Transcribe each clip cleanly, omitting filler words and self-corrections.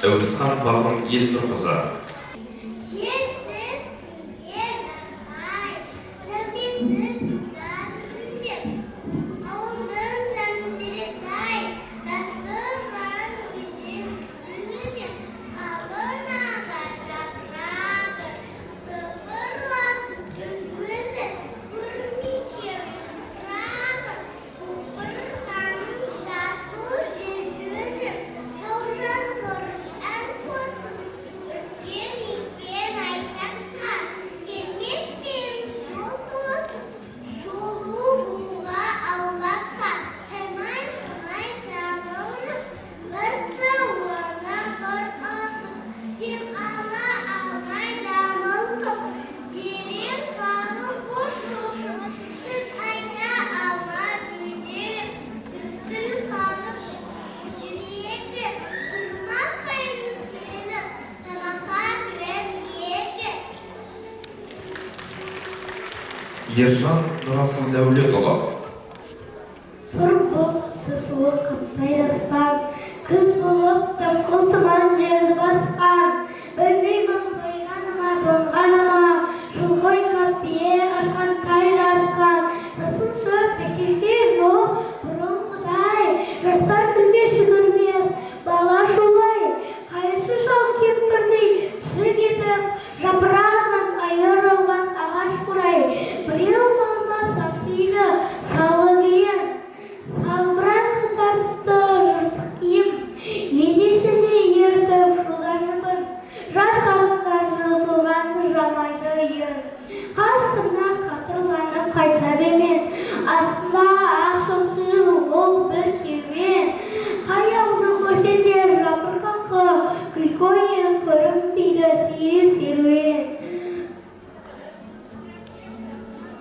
Әуесхан Бағым Елнұр қызы. Ержан Нұрасыл Дәулетұлы. Сұр бұлт суы қаптайды аспан, күз болып дымқыл тұман жерді басқан. Білмеймін тойғаныма, тоңғаныма, жыл қойнап бие қашқан тай жарысқан. Жасыл шөп бешекше жоқ бұрынғыдай, жастар күлмес жүгірмес бала шулай. Қайсы шал кемпірдей түсі кетіп, жапырағынан айырылған ағаш құрай. Біреу мама сапсиды салып ең, салбыран қытартыпты жыртық киім. Енесіне ертіп шуға жібін, жас қалыпқа жыртылған жамайды үйін. Қастығына қатырланып қайтса бермен, астында ақ шамсы жүр ол бір керуен. Қай ауылды көрсеңдер жапырқаңқы, күлкі көрінбейді сейіл серуен.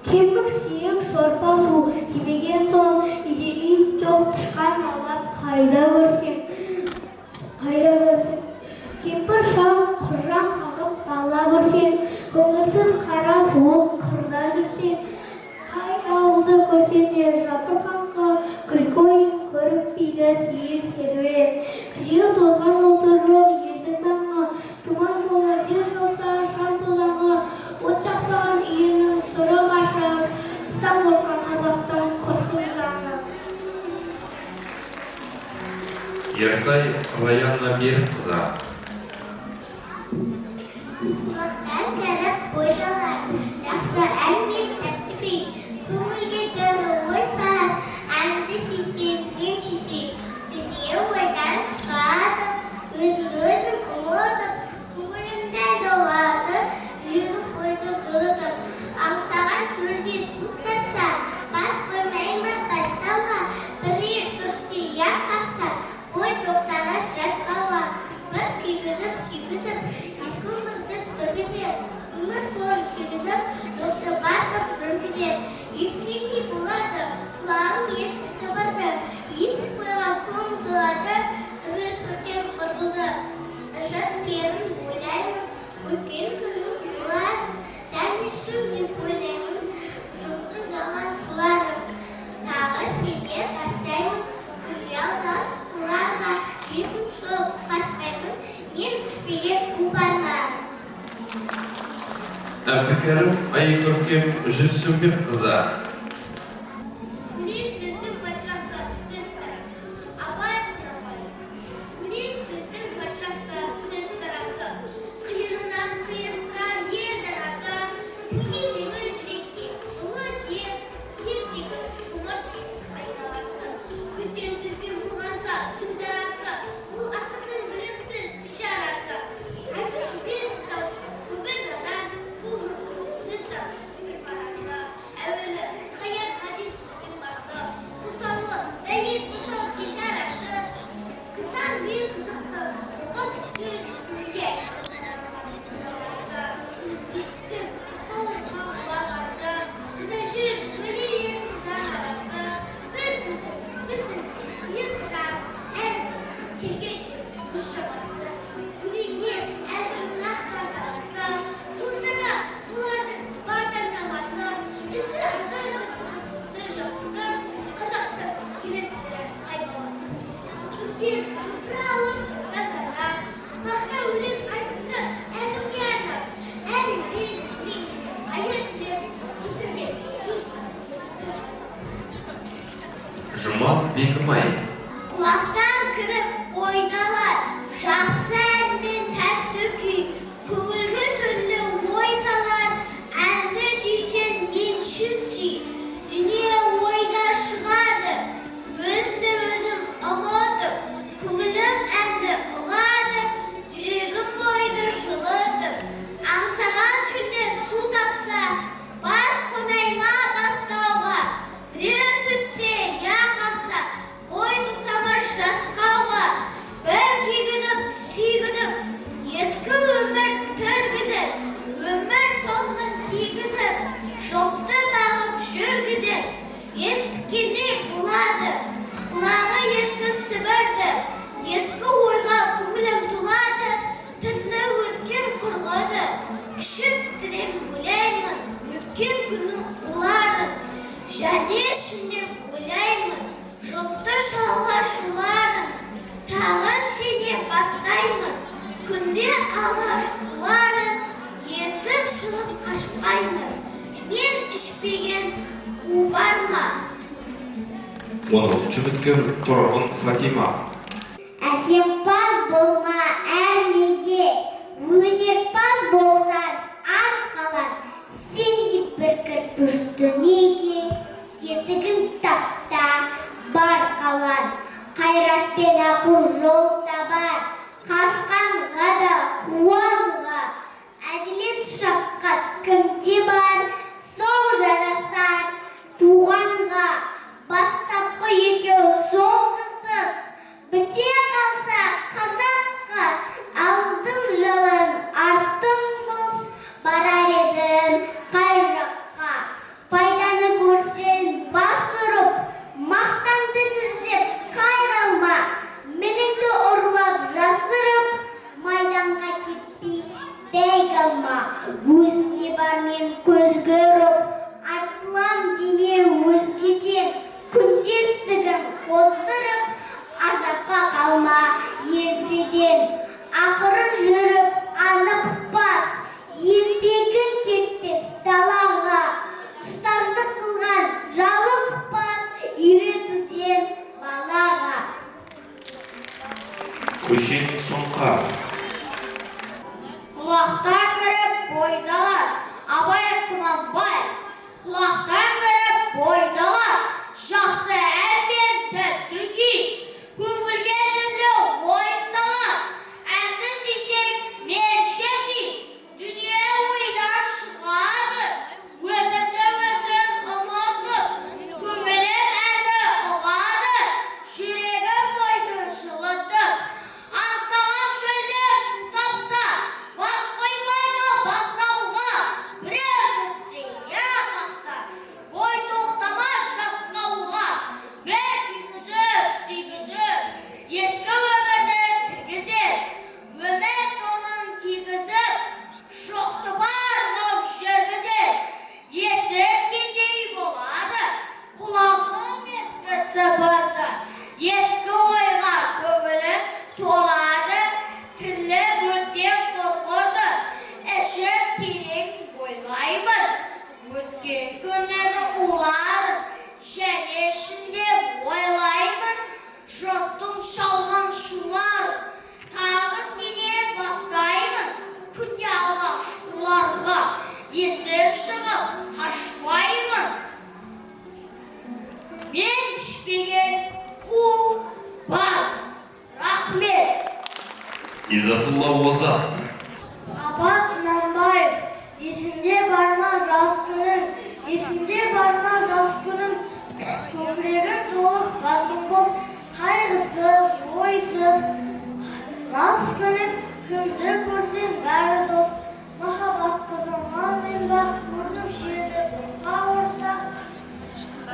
Кемік сүйек сорпа су тимеген соң, үйде ит жоқ тышқан аулап қайда көрсең. Кемпір шал құржан қағып бала көрсең, көңілсіз қара суық қырда жүрсең. Қай ауылды көрсеңдер жапырқаңқы, күлкі көрінбейді сейіл серуен. Күзеу тозған отыр жоқ елдің маңы, тұман болар жер жолса жан тозаңы. От жақпаған үйінің сұры қашып, сыстан қорқан қазақтың құрсын заңы. Ертай Раяна Берікқызы. Құлақтан кәріп бойдалар, жақсы ән мен тәтті күй. Көңілге дұры ой сар, әнді сүйсем мен шешей. Дүние ойдан шығады, өзін ұмытып, көңілімді доғады, жүріп ойды жылытып. Аңсаған шөлде су тапса, бас қоймаймын бастауға. Бірер тұртты яқ қақса, ой тоқтағаш жас қауа. Бір күйгізіп, сүйгізіп, ескі өмірді түргізер. Өмір толын күйгізіп, жоқты барғып жүргізер. Ескекте болады, құлағым ескі сыбырды. Есік қойған көң тұлады, түргіз өтен құрбылды. Жыр терін ойлаймын, өткен күннің боларын. Және шын деп ойлаймын, жұрттың жалған шуларын. Тағы себе бастаймын, күлге алдас құларға. Есім шығып қашпаймын, мен күшпеге қу барма. Әбдікәрім Айкөркем Жүрсінбекқызы. Өлең сөздің патшасы, сөз сарасы. Абай Құнанбаев. Өлең сөздің патшасы, сөз сарасы. Қиынынан қиыстырар ер данасы, тілге жеңіл жүрекке жылы тиіп, тектегі шумыр кесіп айналасы. Бөтен сөзбен болғанса сөз арасы, ол ақынның білімсіз бишарасы. Айтушы бер тыңдаушы, көбі надан, бұл жұрттың сөз сарасы бір парасы. Әуелі хаят хадис сөздің басы, қосарлы бәйет мысал келді арасы. Қисан мен қызықты, қос сөз көмеге Ешттің тұпауын қағылап асы, шуда жүр өлелер заң арасы. Бір сөзін қиыстыра, әр келген жүр өлең айтыпты әркімге арнап. Әр елден мен қайыр тілеп кетірген сөз қатты. Жұмат Бекімай. Құлақтан кіріп ойналар, жақсы ән мен тәтті күй, көңілге түрлі ой салар, әнді сүйсең мен шын сүй. Дүние ойда шығады, өзімді өзім ұмытып, көңілім әнді ұғады, жүрегім бойды жылытып. Аңсаған шөлде су тапса, бас қойма бастауға, біреу түтсе я қалса, бой тоқтамас жасқауға, бір кигізіп, сүйгізіп, ескі өмір тіргізіп, өмір тонын кигізіп, жоқты бағып жүргізіп, естіккендей болады, құлағы ескі сібірді, ескі ойға көңілім толады, тілі өткен құрғады, ішіп тірем ойлаймын, өткен күннің уларын, және ішінде ойлаймын, жұртты шалға шуларын, тағы сене бастаймын, күнде алғаш уларын, есім шығып қашпаймын, мен ішпеген у бар ма? 10-шы үміткер Тұрғын Фатима. Әсемпаз болма әрмеге, өнерпаз болсан ар қалар, сен де бір кірпіш дүниеге, кетігін тапта бар қалар, қайратпен ақыл жол табар, қашқанға да қуанға, әділет шапқат кімде бар, сол жарасар туғанға, бастапқы екеу соңғысыз, біте қалса қазаққа, алдың жалын, арттың мұз, барар едің қай жаққа. Пайданы көрсең бас ұрып, мақтандың іздеп қай қалма, мініңді ұрлап жасырып, майданға кетпей дәй қалма. Өзінде бар мен көзге ұрып, артылам деме өзгеден, күндестігін қоздырып, азапқа қалма езбеден. Ақырын жүріп анық бас, еңбегін кетпес далаға, ұстаздық қылған жалықпас, үйретуден балаға. Көшен Сұңқар. Құлақтан кіріп бойдалар, Абай Құнанбаев. Құлақтан кіріп бойдалар, жақсы ән мен тәтті күй, көңілге түрлі ой салар, әнді сүйсең менше сүй, дүние ойдан шығады, өзімді өзім ұмытып, көңілім әнді ұғады, жүрегім бойды жылытып. Аңсаған шөлде су тапса, бас қоймайма бастауға, біреу түтсе я қалса, бой тоқтамас жасқауға, бір кигізіп, сүйгізіп, ескі өмірді тіргізіп, өмір тонын кигізіп, жоқты барлау жүргізіп, есіткендей болады, құлағым ескі сыбырды, ескі ойға көңілім толады, тірліп өткен қорқырды, ішіп терең бойлаймын, өткен күннің уларын, және ішінде ойлаймын, жұрттың шалған шуларын, тағы сене бастаймын, күнде алғаш уларға, есім шығып қашпаймын. Мен ішпеген у бар. Рахмет. Изатулла Озат. Абай Құнанбаев, есінде бар ма жас күнің, есінде бар ма жас күнің, көкірегім толық базым бос, қайғысыз, ойсыз, мас күнің, кімді көрсең бәрі дос, махаббат қызыма мен бақ, көрінуші еді досқа ортақ,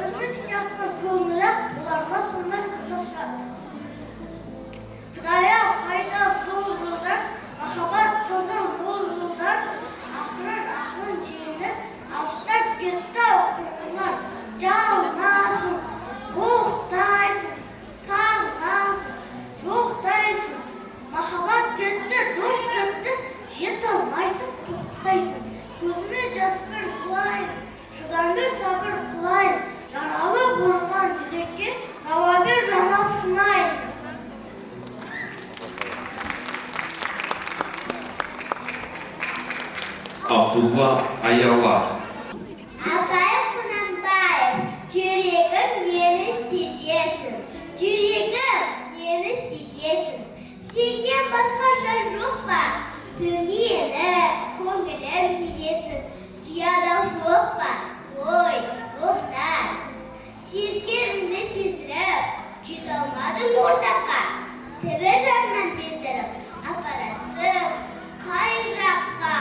үміт жақын көңілі, бұлар ма сондай қызықша. Құдай-ау қайда сол жылдар, махаббат қызым бұл жылдар, ақырын жеңіп, алыстап кетті-ау құрғылар, жалынасың, боқтайсың, сағынасың, жоқтайсың, махаббат кетті, дос Абдулла Аяла. Абай Құнанбаев, жүрегім нені сезесің, жүрегім нені сезесің, сенен басқаша жоқ па, дүниені көңілім кезесің, түйада жоқ па, ой, тоқта, сезгеніңді сездіріп, жете алмадың ортаққа, тірі жаннан бездіріп, апарасың қай жаққа,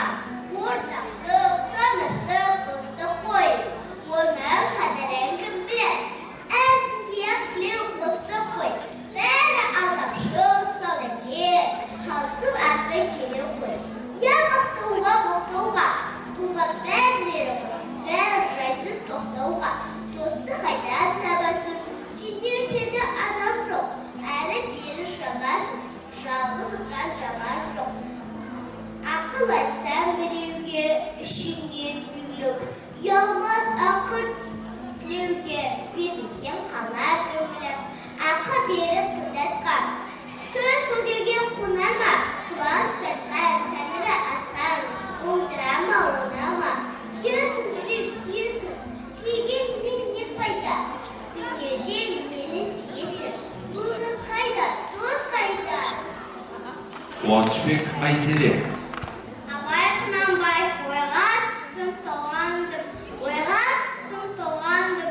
ортақтық, таныштық, достық қой, оның қадірін кім білер, әркімге қылеу қостық қой, бәрі алдамшыл, саудагер, халықтың аты келе қой, я мақтауға, бұға бәр зері қой, бәр жайсыз тоқтауға, досты қайдан табасың, теңдершеді адам жоқ, әрі бері шабасың, жалғыздықтан жаман жоқ. Ақыл айтсам біреуге, ішіңе бүліп, ұялмас ақыл тілеуге, бермесең қалар көңілім. Ақы беріп тыңдатқан, сөз көкейге қонар ма, құлан сатқан, тәңірі атқан, оңдыра ма, ona ма, күйесің жүрек, күйесің, күйгеннен не пайда, дүниеде нені сүйесің, бұның қайда, дос қайда? Қуанышбек Айзере. Абай Құнанбаев, ойға түстім, толғандым,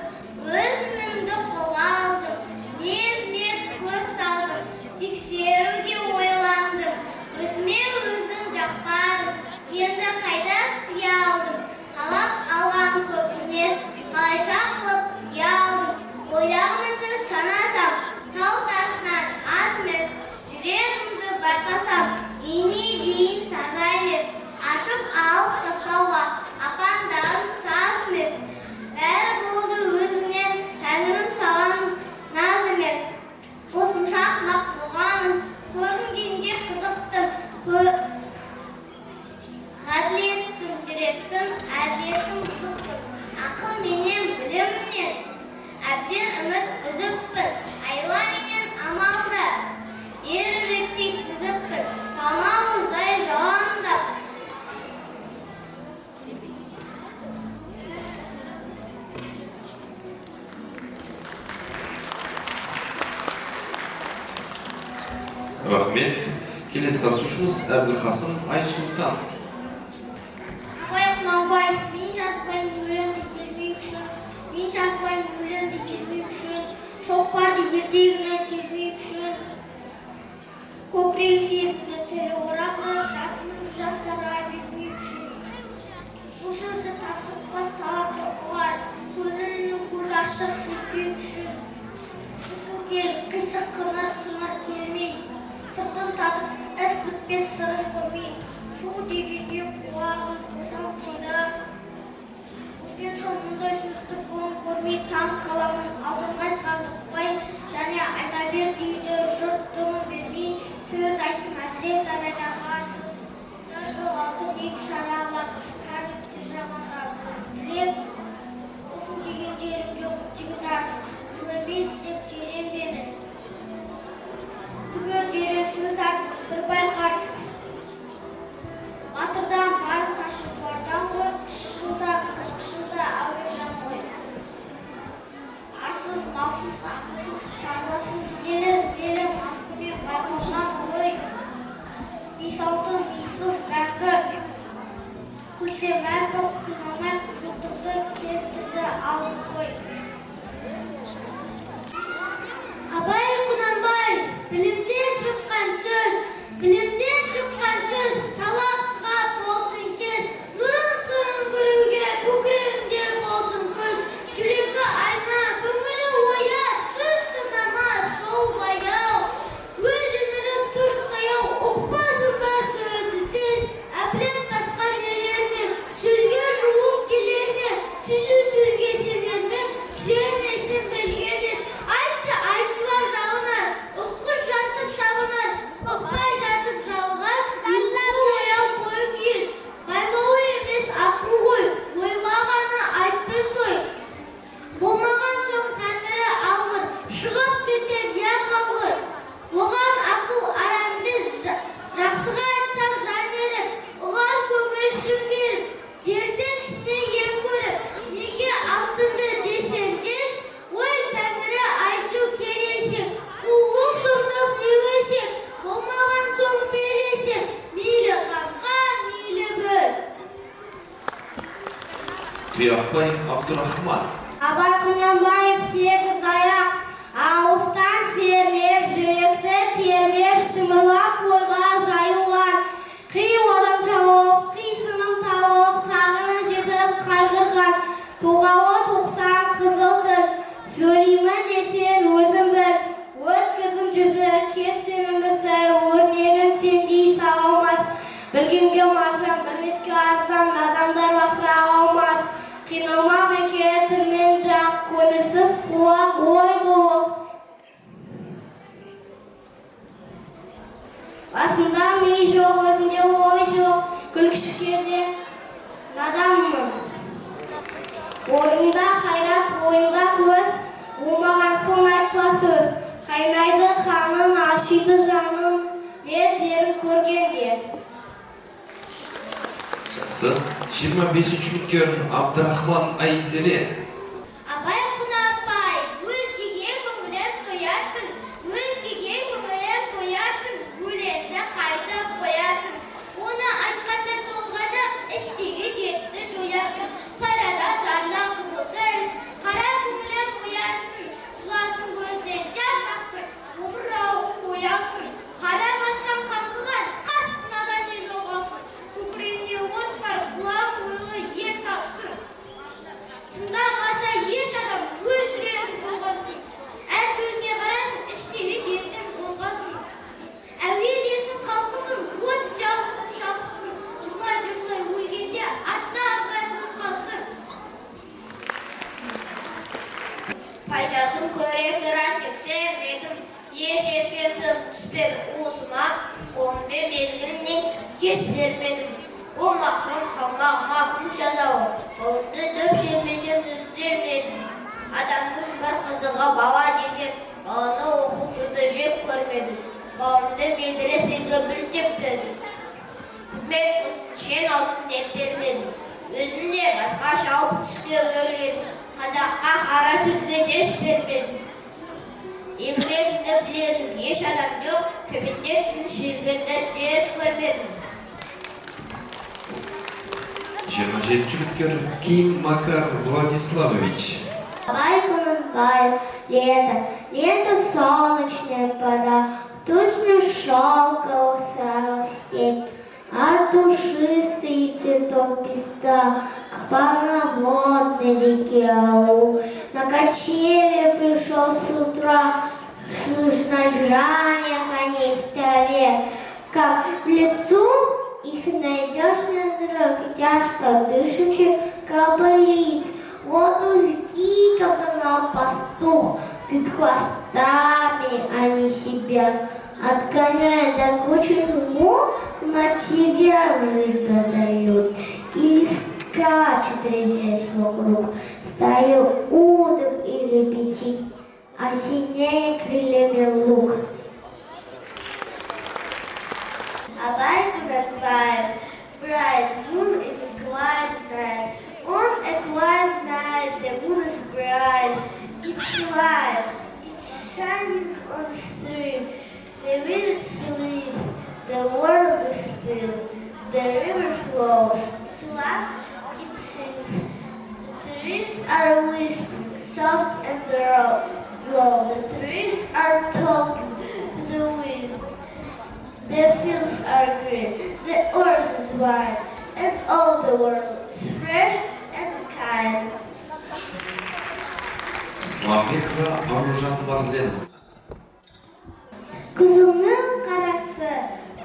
өзімді қолға алдым, незіме көз салдым, тексеруге ойландым, өзіме өзім жақпадым, енді қайда сия алдым, қалап алған көп мінез, қалайша қылып тия алдым, ойдағымды санасам, тау тасынан аз емес, жүрегімді байқасам, ене дейін таза емес, ашып алып тастауға апаңдағым саз емес, бәрі болды өзімнен, тәңірім салам наз емес, осынша ақымақ болғаным, көрінгенге қызықтым, ғаділеттім, жүректім, әділеттім бұзыппын, ақыл менен, білімнен, әбден үміт үзіппін, айла менен амалды, еріректей тізіппін, талмау ұзай жаландап, Рахмет. Келесі қатысушымыз Әбілқасым Айсұлтан. Абай Құнанбаев, мен жазбаймын өлеңді ермек үшін, мен жазбаймын өлеңді ермек үшін, шоқпарды ертегіні термек үшін, көкірек сезімді тілі орамды жасымын жастарға бермек үшін. Бұл сөзді тасытпас талапты ұғар, көңілінің көз ашық серпек үшін. Түзу кел, қисық қыңыр келмей, сыртын татып, іс бітпес сырын көрмей, шу дегенде құлағын тозан сыйды. Өткен соң мұндай сөзді бұрын көрмей, танып қаламын, алдыңғы айтқанды ұқпай, және айта бер дейді, жұрт дымын бермей, сөз айттым әзірет арайдағы арсыз, жоғалтып екі сарала қыз кәріпті жаманда тілеп, ұшын жеген жерім жоқ, жігіт арсыз, қыз емес деп жеренбеңіз. Түбір дере сөз артық бір байқарсыз. Батырдан барым ташы туардан ғой, қышылда, қырқышылда әуре жан ғой. Арсыз, малсыз, ақылсыз, шаруасыз елер, белі, маскүнек байқалған ғой. Бейсалты, мисыз, мәңгі, күлсе мәз боп қиналмай қызылтырды, келтірді алып қой. Абай Құнанбаев, білімден шыққан сөз, талапқа болсын кез, нұрын сырын көруге, көкірегінде болсын көз, жүрегі айна, көңілі ояу, сөз тыңдамас, сол баяу, өз өмірі тұрт таяу, ұқпасын ба сөзді тез, әбілет басқа нелер ме, сөзге жуық келер ме, түзу сөзге сенер ме, Тұяқбай Абдурахман. Абай Құнанбаев сегіз аяқ, ауыстан серлеп, жүректі терлеп, шымырлап бойға жаюған. Қи одан шауып, қисынын тауып, тағына жетіп қайғырған. Тоғауы 90 қызылдыр, сөйлеймін десен өзім бір. Өткізін жүзі, кес сенімізді, өрнегін сендей сағалмас. Білгенге маржан, білмеске арзан, адамдар бақыра алмас. Қиналма беке, тілмен жақ, көңілсіз қуақ ой болып. Басында мей жоқ, өзінде ой жоқ, күлкішкерде надаммын. Ойында қайрат, ойында көз, болмаған соң айтпа сөз. Қайнайды қанын, ашиды жанын, безерін көргенде. Жақсы. 25-ші үміткер Абдурахман Айзере. Абай Құнанбай, өзгеге көңіліп тоясың, өзгеге көңіліп тоясың, өлеңді қайтып қоясың. Оны айтқанда толғаны, іштегі дертті жоясың. Сайрада зарлы қызылдыр, қара көңілім оянсын, жыласын көзден жас ақсын, омырауын боясың. Қара басқан қаңғыған, қасынадан ел оғалсын, көкірегінде от бар, құлақ ойлы ер салсын. Тыңдамаса еш адам өз жүрегін толғансын, әр сөзіне қарасын, іштегі дертін қозғасын. Әуе десін қалқысын, от жауып боп шалқысын, жырлай-жырлай өлгенде артта абай сөз қалсын. Пайдасын көре тұра тексермедім, еш еркелсім түспеді уысыма, қолымды мезгілінен кешсермедім. Бұл мақрым қалмағыма күн жазауы, қолымды дөп желмесем өстермедім. Адамның бір қызығы бала деген, баланы оқытуды жеп көрмедім. Балымды медресеге білтеп бердім. Қызмет қылсын, шен алсын деп бермедім. Өзінде басқа шауып түске өрлесін, қадаққа қара сүтке дес бермедім. Еңбегімді біледім, еш адам жоқ, төбінде күн шіргенді теріс көрмедім. 27-ші үміткер Ким Макар Владиславович. Абай Құнанбаев, лето солнечная пора, тучных шелковых травах степь, от душистый цветок песта к полноводной реке аул. На кочевье пришел с утра, слышно ржание коней в траве, как в лесу их найдешь на дороге, тяжко дышащих кобылиц. Вот узги, как загнал пастух, перед хвостами они себя отгоняют до кучи ему, матерям жить дают. Или скачет, резвясь вокруг, стаю уток или пяти, осеняя крыльями лук. Абай Құнанбаев, bright moon in a quiet night. On a quiet night the moon is bright. It's light, it's shining on the stream. The wind sleeps, the world is still. The river flows, it laughs, it sings. The trees are whispering, soft and low. The trees are talking to the wind. The fields are green, the earth is wide, and all the world is fresh and kind. Исламбекова Аружан Марленовна. Көзімнің қарасы,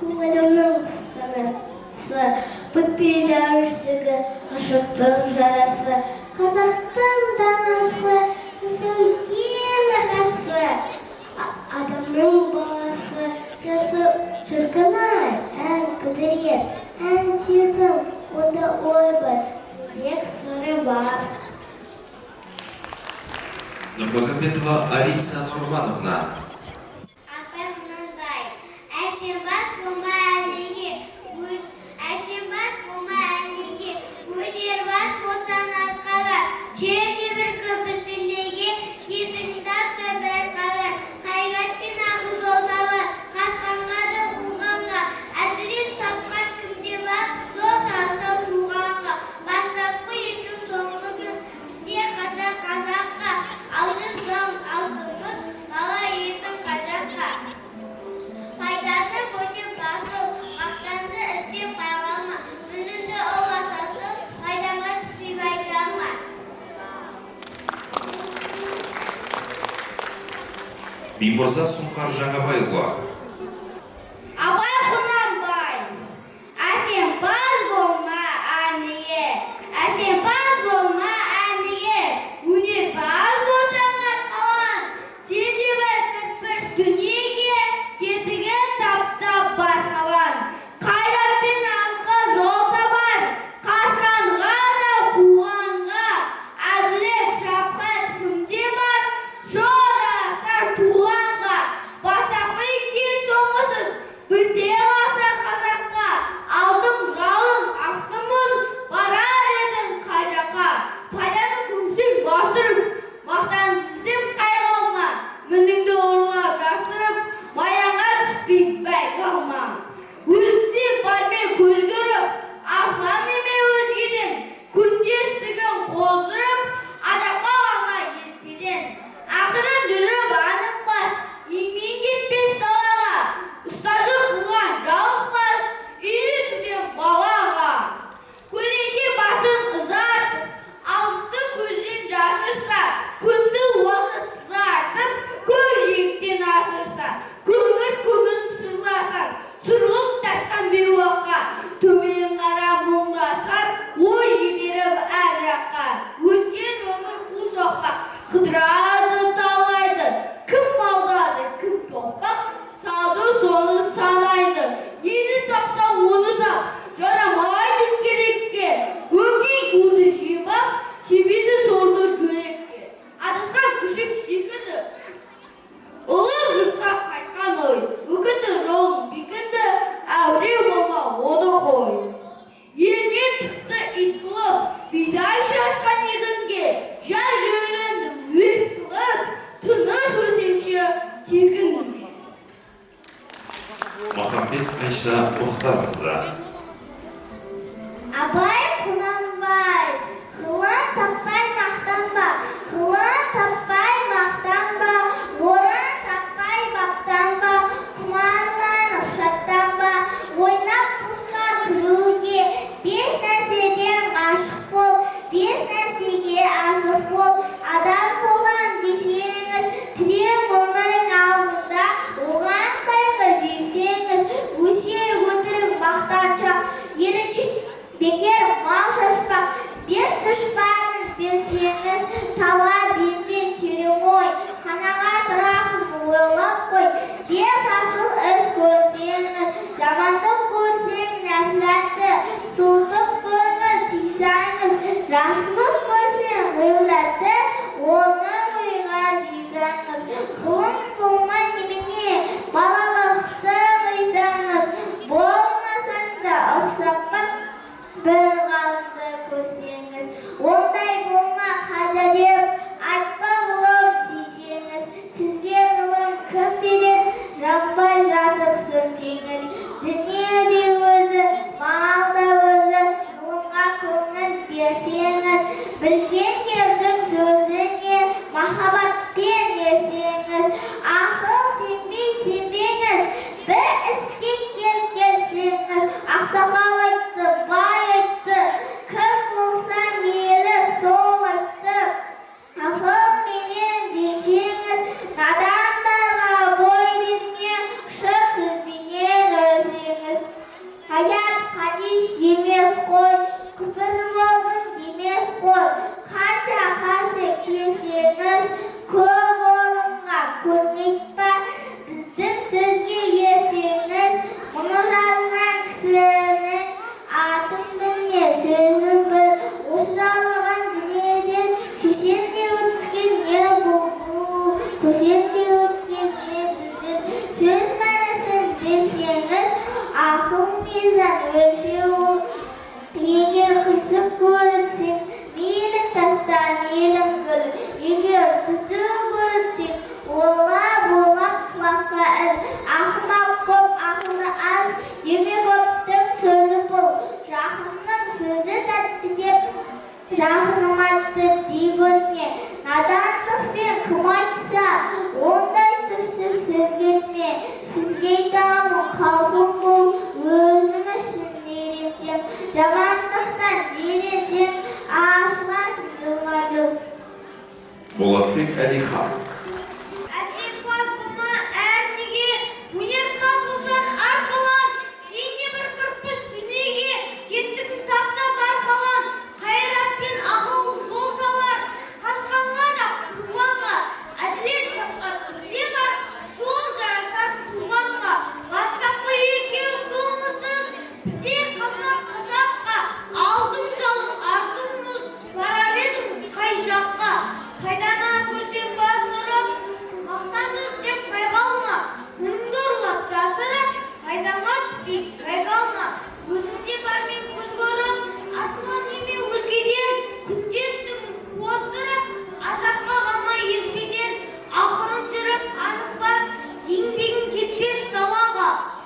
көңілімнің сынысы, бүкпейді үрсігі, ғашықтың жарасы, қазақтың данасы, жасы үлкен рахасы, адамның баласы, жасы шіркін-ай, ән күдірет, ән сезім, онда ой бар, жүрек сыры бар. Нұрмагомедова Ариса Нұрмановна. Абай Құнанбаев, әсембас болма әнеге, әсембас болма әнеге, өнербас болсан атқала, жерде бір көп үстіндеге, кетіңді апта бір қала, қайрат пен ақыл жолда бар, қасқанға да қуғанға, әдірет шапқан кімде бар, сол салсау туғанға, бастапқы екеу соңғы Бимұрза Сұңқар Жаңабайұлы. Абай Құнанбаев. Әсемпаз болма әнеге, әсемпаз болма әнеге, өнерпаз болсаң арқалан, сен де бір кірпіш дүниеге, кетіген таптап барқалан. Қайратпен алға жол табар, қашқанға да қуғанға, әділет шапқат кімде бар, жол асар туғанға, бастапқы кел соңғысыз, біте қалса қазаққа, алдым жалын ақтым мұз, барар едің қай жаққа. Пайданы көксің бастырып, мақтан тіздім қайғылма, мініңді ұрлап жасырып, маяға түспей байқалма. Өзінде бармен көз көріп, аслан неме өзгеден, күндестігін қоздырып, адаққа қалма етпеден. Ақырын жүріп анықпас, еңмен кетпес далаға, ұстазы қылған жалықпас, үйретуден балаға. Көлеңке басын ызартып, алысты көзден жасырса, күнді уақыт ұзартып, көкжиектен асырса, көңіл сырласар, сұрлық тартқан бейуаққа, төмен қара мұңдасар, ой жіберіп әр жаққа. Өткен өмір қу соқпақ, қыдырады талайды, кім алдады, кім тоқпақ, салды соны санайды. Нені тапса оны тап, жарамайды керекке, өңкей уды жебап, себеді сорды жүрекке. Адасқан күшік секінді, ұлы жұртқа қайтқан ой, өкінді жолын бекінді, әуре болма оны қой. Елмен шықты ит қылып, бидай шашқан егінге, жай жүрленді өт қылып, тыныш өсекші тегін. Махамбет Айша Мұхтарқызы. Абай Құнанбаев. Ғылым таппай мақтанба, ғылым таппай мақтанба, орын таппай баптанба, құмарланып шаттанба, ойнап босқа күлуге, бес нәрседен ғашық бол, бес нәрсеге асық бол. Адам болған десеңіз, тірек өмірің алдында, оған қайғы жесеңіз, өсе өтірік мақтаншақ, еріншек бекер мал шашпақ, бес дұшпанын берсеңіз, талап еңбек терең ой, қанағат рахым ойлап қой. Бес асыл іс көрсеңіз, жамандық көрсең нәфрәтті, суытып көңіл тисаңыз, жақсылық көрсең ғибратты, оны ойға жисаңыз. Ғылым болмай немене, балалықты қойсаңыз, болмасаң да ұқсапқа бір ғалымды көрсеңіз. Ондай болма қайда деп айтпа ғылым сүйсеңіз, сізге ғылым кім берер, жанбай жатып сөнсеңіз. Дүние де өзі, мал да өзі, ғылымға көңіл берсеңіз, білгендердің сөзіне махаббатпен ерсеңіз. Ақыл сенбеңіз, бір іске келсеңіз, ақсақал айтты, бай айтты, кім болса мейлі сол айтты. Ақылменен жетсеңіз, надандарға бой берме, шын сөзбенен өлсеңіз. Аят хадис емес қой, күпір болдың демес қой. Қанша қарсы келсеңіз, көп орынға көрмейді ба, біздің сөзге ерсеңіз. Мұны жазған кісінің атын білме, сөзін біл. Осы жалған дүниеден шешен де өткен не бұл, көсен де өткен не ділдік. Сөз мәнісін білсеңіз, ақыл мизан өлшеу. Егер қисық көрінсең, мейлің таста, мейлің күл. Егер түзу көрінсең, ойлап құлаққа іл. Ақымақ көп, ақылы аз, деме көптің сөзі бұл. Жақынның сөзі тәтті деп, жақыныматты дей көрме. Надандықпен кім айтса, ондай түпсіз сөз келме. Сізге айтамын, қауқым бол, өзім үшін еренсем. Жамандықтан жиренсең, ашыласың жылма-жыл. Болатбек Әлихан. Әсемпаз болма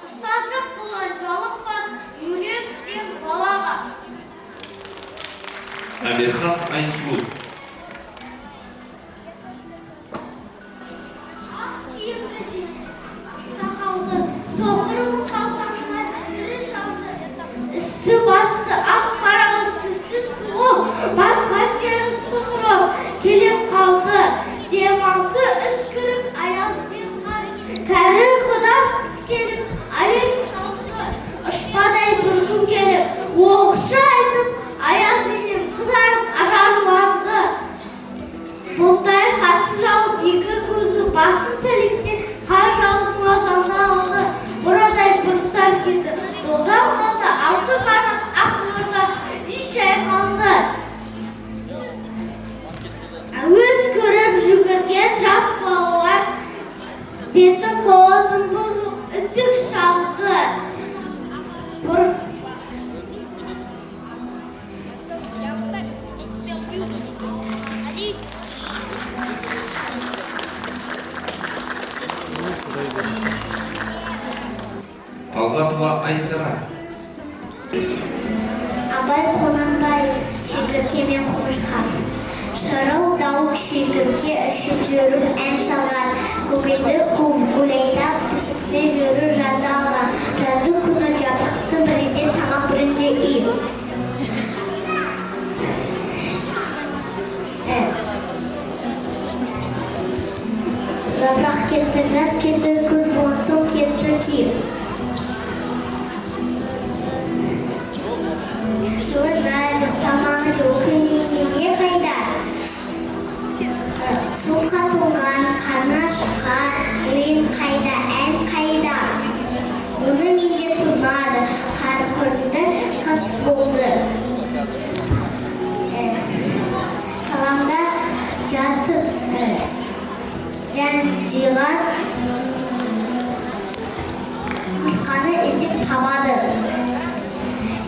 ұстаздық қылған жалықпас үйреткен балаға. Амирхан Айсулу. Ақ киімді де сақалды, соқырын қалтасына сірі шалды. Үсті басы ақ қарауыл, түсі суық, басқа тері сығырып келіп қалды. Демалсы үскірік аязбен қар, кәрі құдам қыс келіп әлек салды. Ұшпадай бір күн келіп, оқшы айтып, аязбенен қызарып ажарланды. Бұлттай қасы жауып, екі көзі басын сәлексе, қар жауып муазаны алды. Бұрадай бұрсар кетті, додан қалды, алты қанат ақ орда үй шайқалды. Өз көріп жүгірген жас балалар беті қолын бұзып үсік шалды. Талғатова Айсара. Абай Қонанбаев, шегірке мен құмырсқа. Шырылдау шегірке ішіп жүріп ән салған. Көңілді қуып гулайдап, пісікпен жүріп жазда алған. Жазды күні жапықты бірінде тамақ бірінде үй. Жапырақ кетті, жаз кетті, күз болған соң кетті киіп. Жылы жай жоқтамаған жоқ күнінде не қайда? Су қатылған, қарны шыққан, ойын қайда, ән қайда? Оны менде тұрмады, қар көрінді, қыс болды. Саламда жатып жан жиған, құмырсқаны іздеп табады.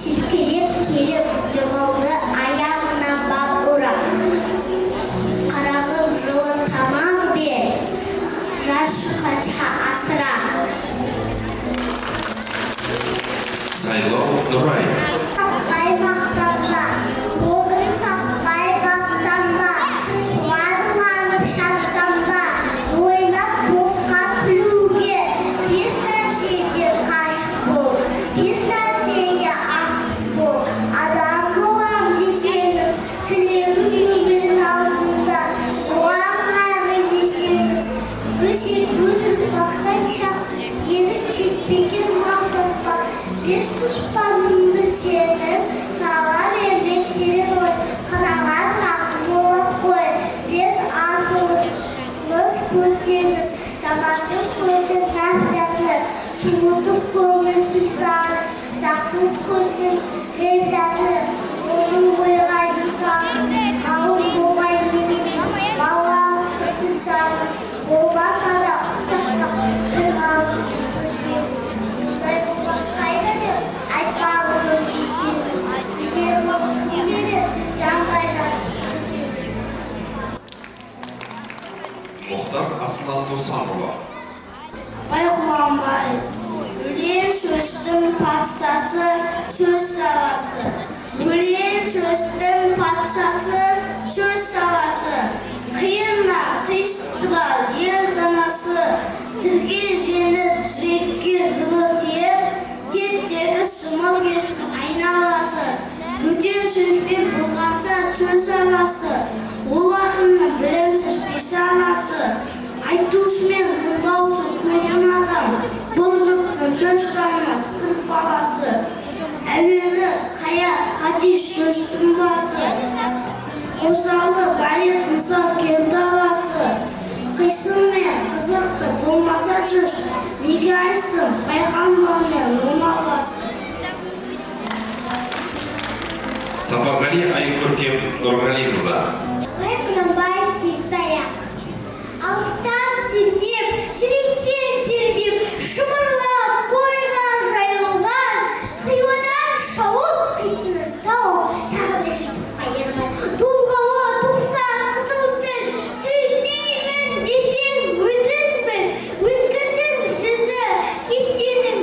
Сілкелеп келіп жығылды аяғына бал ұра. Қарағым жылы тамақ бер, жас шыққанша асыра. Сайлау Нұрай. Таппай мақтанба, оғын таппай баптанба, қуадыланып шаттанба, ойнап босқа күлуге, бес нәрседен қашып бол, бес нәрсеге асып бол. Адам болам десеңіз, тілеуің өмірің алдында, оған қайғы жесеңіз, өсек өтірік мақтаншақ, ерін жетпеген мал саспақ. Бес тұспанын білсеңіз, талап еңбек терең ой, қанағат ақын болып қой. Бес асылыңыз көрсеңіз, жамандық көрсең нәпрәтлі, суытып көңіл қисаңыз, жақсылық көрсең ғибратлы, оны ойға жисаңыз, қалың болмай немене, балалықты қисаңыз, болмаса да ұсақтақ бір ғалым көрсеңіз. Мұндай болған қайда деп айтпағының шешеңіз, сізге ғылым кім берер, жанбай жатып өтеңіз. Мұхтар Аслан Досанұлы. Абай Құнанбаев, өлең сөздің патшасы, сөз саласы. Өлең сөздің патшасы, сөз саласы. Қиыннан қиыстырар ел данасы, тілге жеңіп, жүрекке жылы тиіп, тептегі шымыл кесіп айналасы. Бөтен сөзбен болғанса сөз аласы, ол ақынның білімсіз бейсанасы. Айтушымен тыңдаушы көрген адам, бұл жұрттың сөз танымас бір баласы. Әуелі қаят хадис сөздің басы, қосалы байып мысал келді аласы. Қисын мен қызықты болмаса сөз, неге айтсын байқанбаумен оны аласы. Сапарғали Айкөркем Нұрғалиқызы. Абай Құнанбаев сегіз-аяқ. Алыстан сермеп, жүректен тербеп, шымырлап бойға жайылған, қиуадан шауып қисынын тауып, тағы да жетіп қайырған. Толғауы 90 қызыл тіл, сөйлеймін десең өзің біл, өткірдің жүзі, кешенің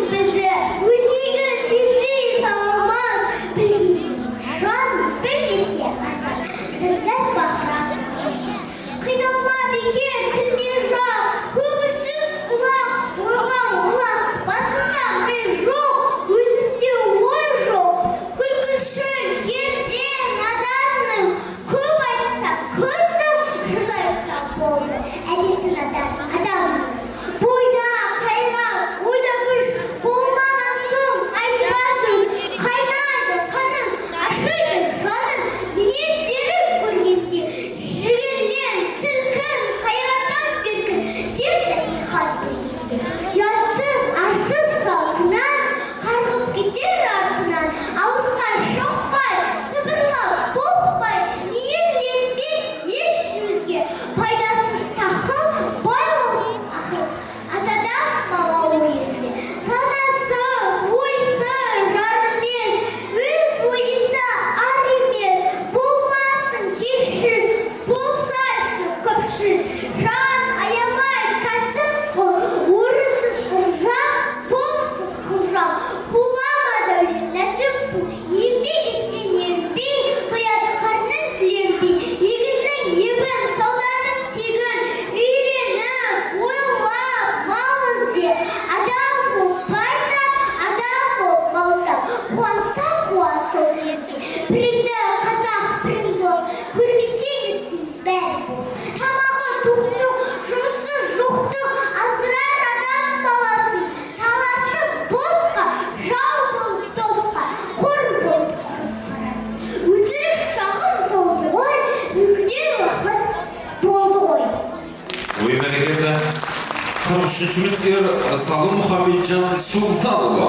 63 үміткер Рысалы Мұхамеджан Сұлтанұлы.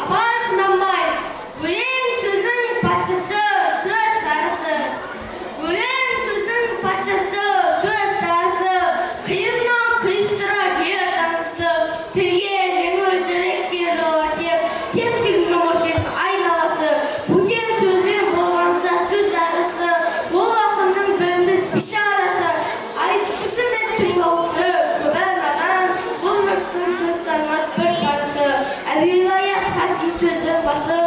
Абай Шынанбаев, өлең сөздің патшасы, сөз сарысы. Өлең сөздің патшасы, сөз сарысы. Қиыннан қиыстырар ер танысы. Тілге жеңіл жүрекке жылы теп, теп-тек жұмыр кесіп айналасы. Бөтен сөзден болғанша сөз арысы. Ол ақынның білімсіз бишарасы. Айтушы мен тыңдаушы, көбі надан. Бұл жұрттың сұрттармас бір парасы. Әуелаят хадис сөздің басы.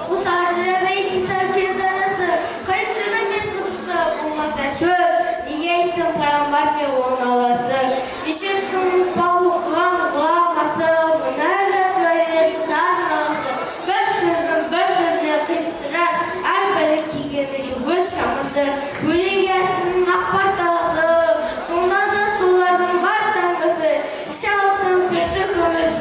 Қосарды бәйтін сәлтер дарасы. Қайсының мен қызықты болмаса сөз. Неге айтсын пайғамбар мен оның аласы. Ешерттің ұмытпау оқыған ғұламасы. Мына жазбайыр зарын аласы. Бір сөздің бір сөзбен қиыстырар. Әрбірі кигені өз шамасы. Өлеңге әрсінің ақпар таласы. Сонда да солардың бар таңбасы. Шалықтың сырты күміс.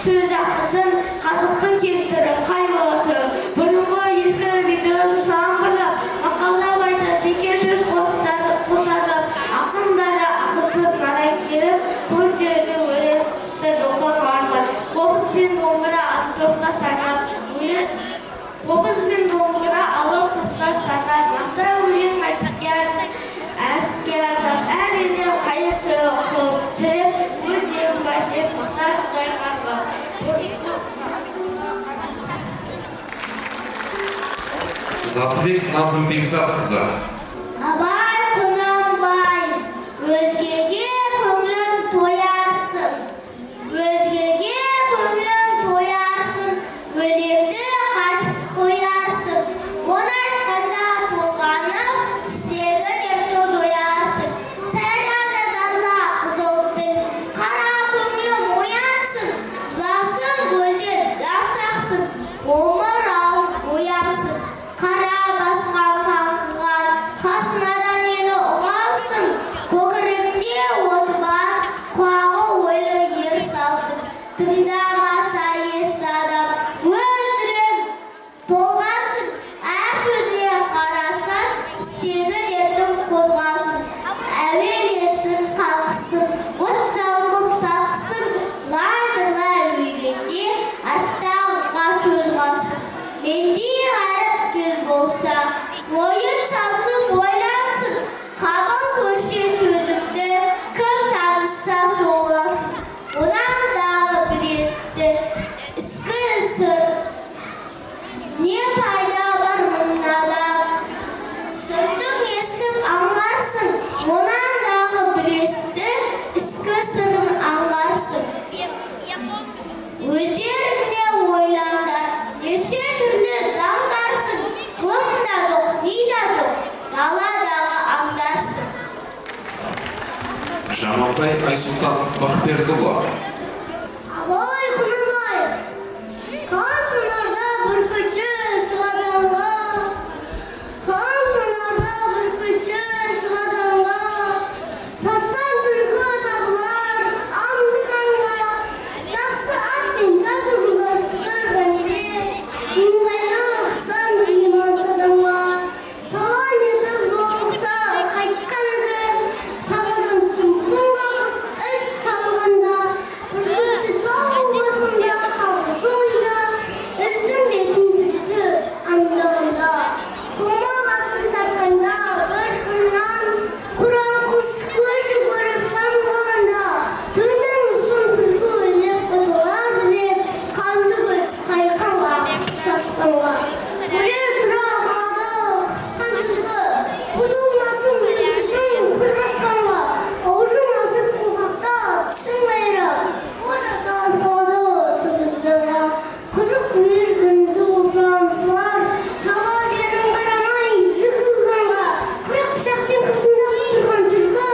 Сөз жақсысын, қазықтың кестірі қайбаласы. Бұрынғы ескі видеоны жаңбырлап, мақалдап айтады бекер сөз қосарлап. Ақындары ақылсыз надан келіп, көп жерде өлеңді жолдан бармай. Қобыз бен домбыра алып топта сарнап, қобыз бен домбыра алып топта сарнап, нақты өлең айтып әр елден қайыршы қылып деп, өз елін байқап мақтар Құдай қарғап. Затыбек Назымбекзатқызы. Абай Құнанбаев, өзгеге көңілін тоярсың, өзгеге көңілін тоярсың, өлеңді қатып қоярсың, оны айтқанда толғанып, істегі дертті жоярсың. Сайлады зарла қызыл тіл, қара көңілім оянсың, жыласын көзден жас ақсың, омырауын оянсың. Қара басқан қаңғыған қасынадан мені ұғалсың, көкірегінде оты бар, құлағы ойлы ер салсың. Тыңдамаса ес адам, өз жүрегі толғансың, әр сөзіне қарасаң, істегі дертім қозғалсың. Әуелесің қалқысың, от жалын боп сарқысың, лай-зырлай өлгенде арттағыға сөз қалсың. Мендей әріпкер болса, ойын салсың, ойлансың, қабыл көрсе сөзімді, кім танысса сол алсың. Онан дағы бір есті, іскі сыр, не пайда бар мұнада, сыртың естіп аңғарсың, онан дағы бір есті, іскі сырын аңғарсың. Өздеріңе ойлаңдар, неше түрлі заңдарсың, ғылым да жоқ, ни да жоқ, даладағы аңдарсың. Жаманбай Айсұлтан Бақбердіұлы. Абай Құнанбаев, қан сонарда бүркітші шығаданға, қан сонарда бүркітші шығаданға, тастан түлкі табылар аңдығанға, жақсы ат пен тату жолдасқыр бәнебек, ыңғайлы ықсан иман садамға, салан етіп жолықса қайтқан ізі, сағадан сымпын қағып іс салғанда, бүркітші тау басында қалқышы ойда, іздің бетін түсті аңдығанда, томағасын тартқанда бір қырынан, құран құс көзі көріп самғағанда, төмен ұсын түлкі өлеп бұтылар білеп, қанды көз қайқанға шашқанға. Біреу тұра қалды қысқан түлкі, құтылмасын білгісін күр қашқанға, аузын асып қолқақта тісін қайрап, одақта қалды сыбырларға. Қызық көз білімді болса аңшылар, саба жерін қарамай зығылғанға, қырық пышақпен қырсындап тұрған түлкі,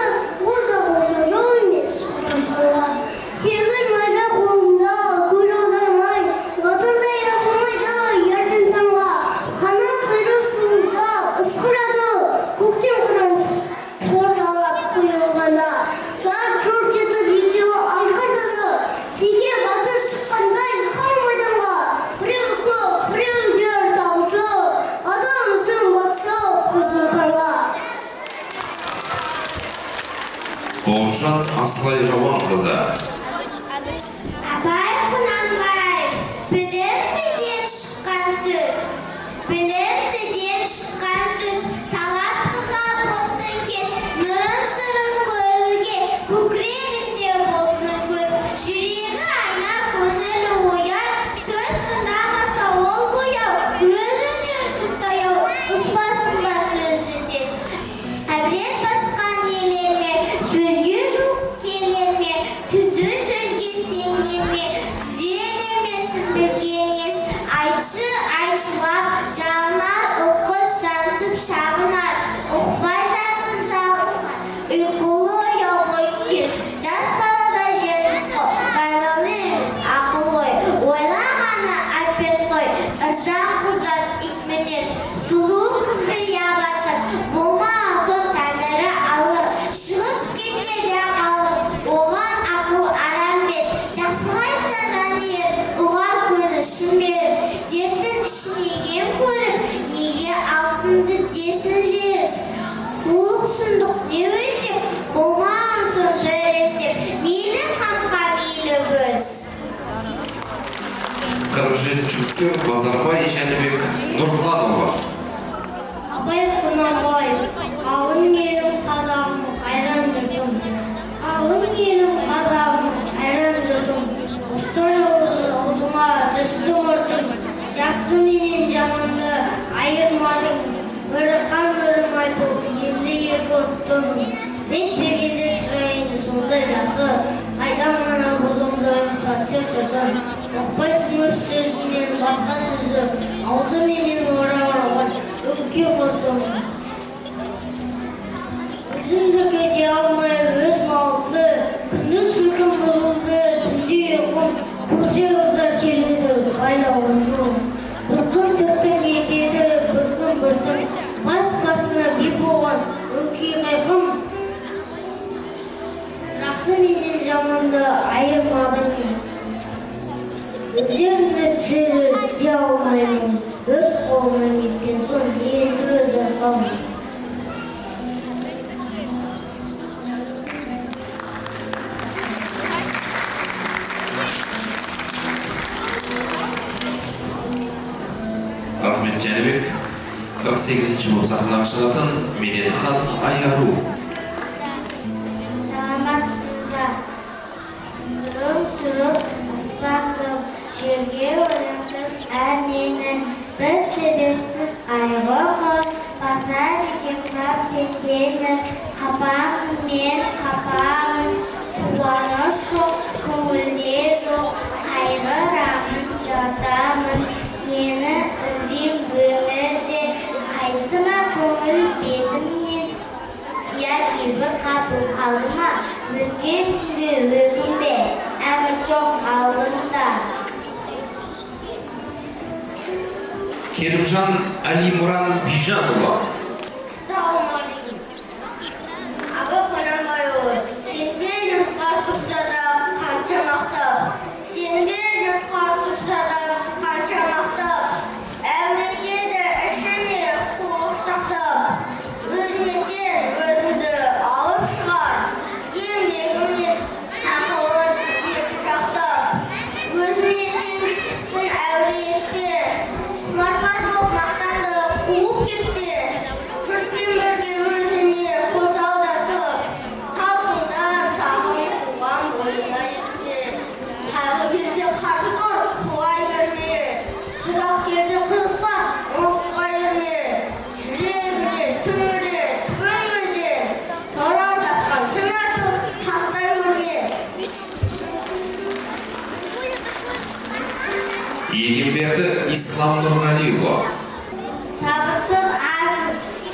ол да болса жау емес қырантанға. Сегіз майза қолында көз аудармай, батырдай ақылмайды ердің таңға. Қанат құйрық шуылда ысқырады, көктен қыран шордалап құйылғанда. Жарт-жұрт етіп екеуі айқасады, секе батыр шыққандай қан майданға. Біреу көк, біреу жер таушы, адам үшін батысы қызыл қарға. Бауыржан Аслай Рауанқызы. көңілі ояр, сөз тыңдамаса ол бояу, өзін ертіп таяу, ұспасын ба сөзді тез. Әбірет басқан елерме, сөзге жоқ келерме, түзу сөзге сенерме, түзелемесін білген ес. Айтшы, айтшылап, жалынар, ұққыш жансып шабынар, ұқпай жатып жалынған, ұйқылы ояу ой кез. Жас балада жеріс қой, байлаулы емес ақыл ой, ойлағаны айтпен той, ыржан құжат икменес, сұлу қыз бия батыр, болмаған соң тәңірі алыр, шығып кетер я қалыр, оған ақыл арам бес, жақсыға айтса жаны ер, ұғар көңіл шын беріп, дерттің ішіне ем көріп, неге алтынды десін жеріс. Қулық сұмдық не өсек, болмаған соң сөйлесеп, мейлі қамқа мейлі бөз. 47 жүктер Базарбай Жәнібек Нұрғанұлы. Абай Құнанбай, қалың елім қазағым, қайран жүрдім. Қалың елім қазағым, қайран жүрдім. Ұстай аузыма түстім ұртым, жақсы менен жаманды айырмадым. Бірі қан бірі май боп, енді екі ұрттым. Бет-бергенде шырайын сондай жасы, қайдан ғана бұлымды сатшы сыртын. Оқпайсың өз сөзінен басқа сөзді, аузы менен ораған өңке құртым. Өзімді кете алмай өз малымды, күндіз күлкім бұзылды, түнде ұйқым, көрсе қыздар келеді, байлауым жолым. Бір күн түртім етеді, бір күн біртім, бас-басына би болған өңке қайқым. Жақсы менен жаманды айырмадым. Өздеріне тізелете алмаймын, өз қолынан кеткен соң енді өз арқам. Ахмет Жәнібек 48-ші болып сахнаға шығатын Медетхан Айару. Саламатсыз ба? Сүріп, аспан тұрып, жерге ойлатып әр нені, бір себепсіз айғы қылып, басар екен бап бетені. Қапамын мен, қапамын, қуаныш жоқ, көңілде жоқ, қайғырамын, жатамын. Нені іздейм өмірде, қайтты ма көңіл бетімнен? Яки бір қапыл қалды ма, өткен күнде өкінбе, әмір жоқ алдымда. Керімжан Әлимұран Бижанұлы. Ассалаумағалейкум. Аға Құнанбайұлы, сенбе жұртқа тұрса да қанша мақтап, сенбе жұртқа тұрса да қанша мақтап, әуретеді ішіне қулық сақтап, өзіне сен өзіңді алып шығар, еңбегімнен ақылын екі жақтап, өзіне сенгіштікпен әуре етпе, құмарбаз боп мақтанды қуып кетпе, жұртпен бірге өзіне қос алдасып, салтыңдар сағын қуған бойына етпе, қайғы келсе қарсы тұр, құлай берме, қазақ келсе қызықта ұмытпай берме, жүрегіне сүңгіре түбіңгіде, сорау тапқан шын асыл тастай көрме. Егемберді Ислам Нұрғалиұлы. Сабырсыз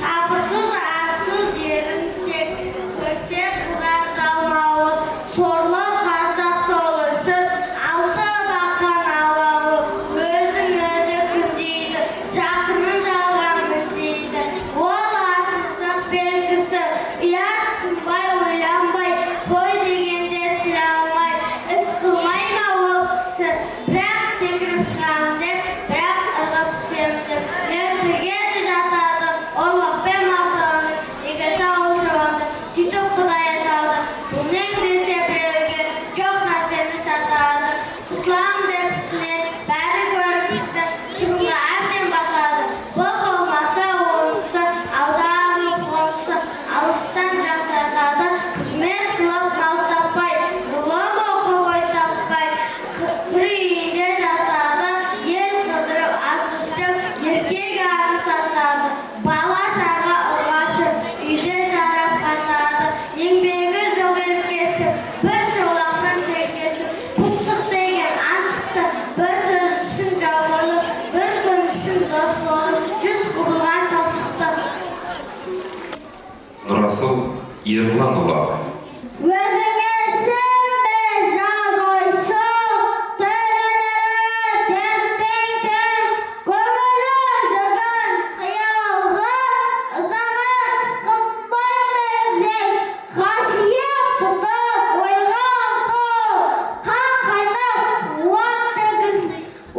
арсыз еріншек, көрсе қызар салмауыз, сорлы қазақ сол үшін, алты бақан алауы, өзін өзі күндейді, жақынын жалғанмын дейді. Ол арсыздық белгісі, ұят сынбай ойланбай, қой дегенде тіл алмай, іс қылмай ма ол кісі, бірақ секіріп шығам деп, бірақ ығып түсем деп, мертіге де жатады, орлықпен мақтанып, неге сауыл жауанды, сөйтіп Құдай аталды. Бұл нең десе біреуге, жоқ нәрсені сатады, құтылам деп ісінен, бәрі көріп істі, шығынға әбден батады. Бұл болмаса онысы, аудағы қонысы, алыстан жақтатады, қызмет қылып мал таппай, ғылым оқып ой таппай, күрейін Ерланұлы. Өзіңе сенбе жазойсың, түрінірі дертпен тең, көңілі жүгін қиялғы, ызаға тұтқынбай меңзей, қасиет тұтып ойға ұмтыл, қан қайнап қуат төгілсін,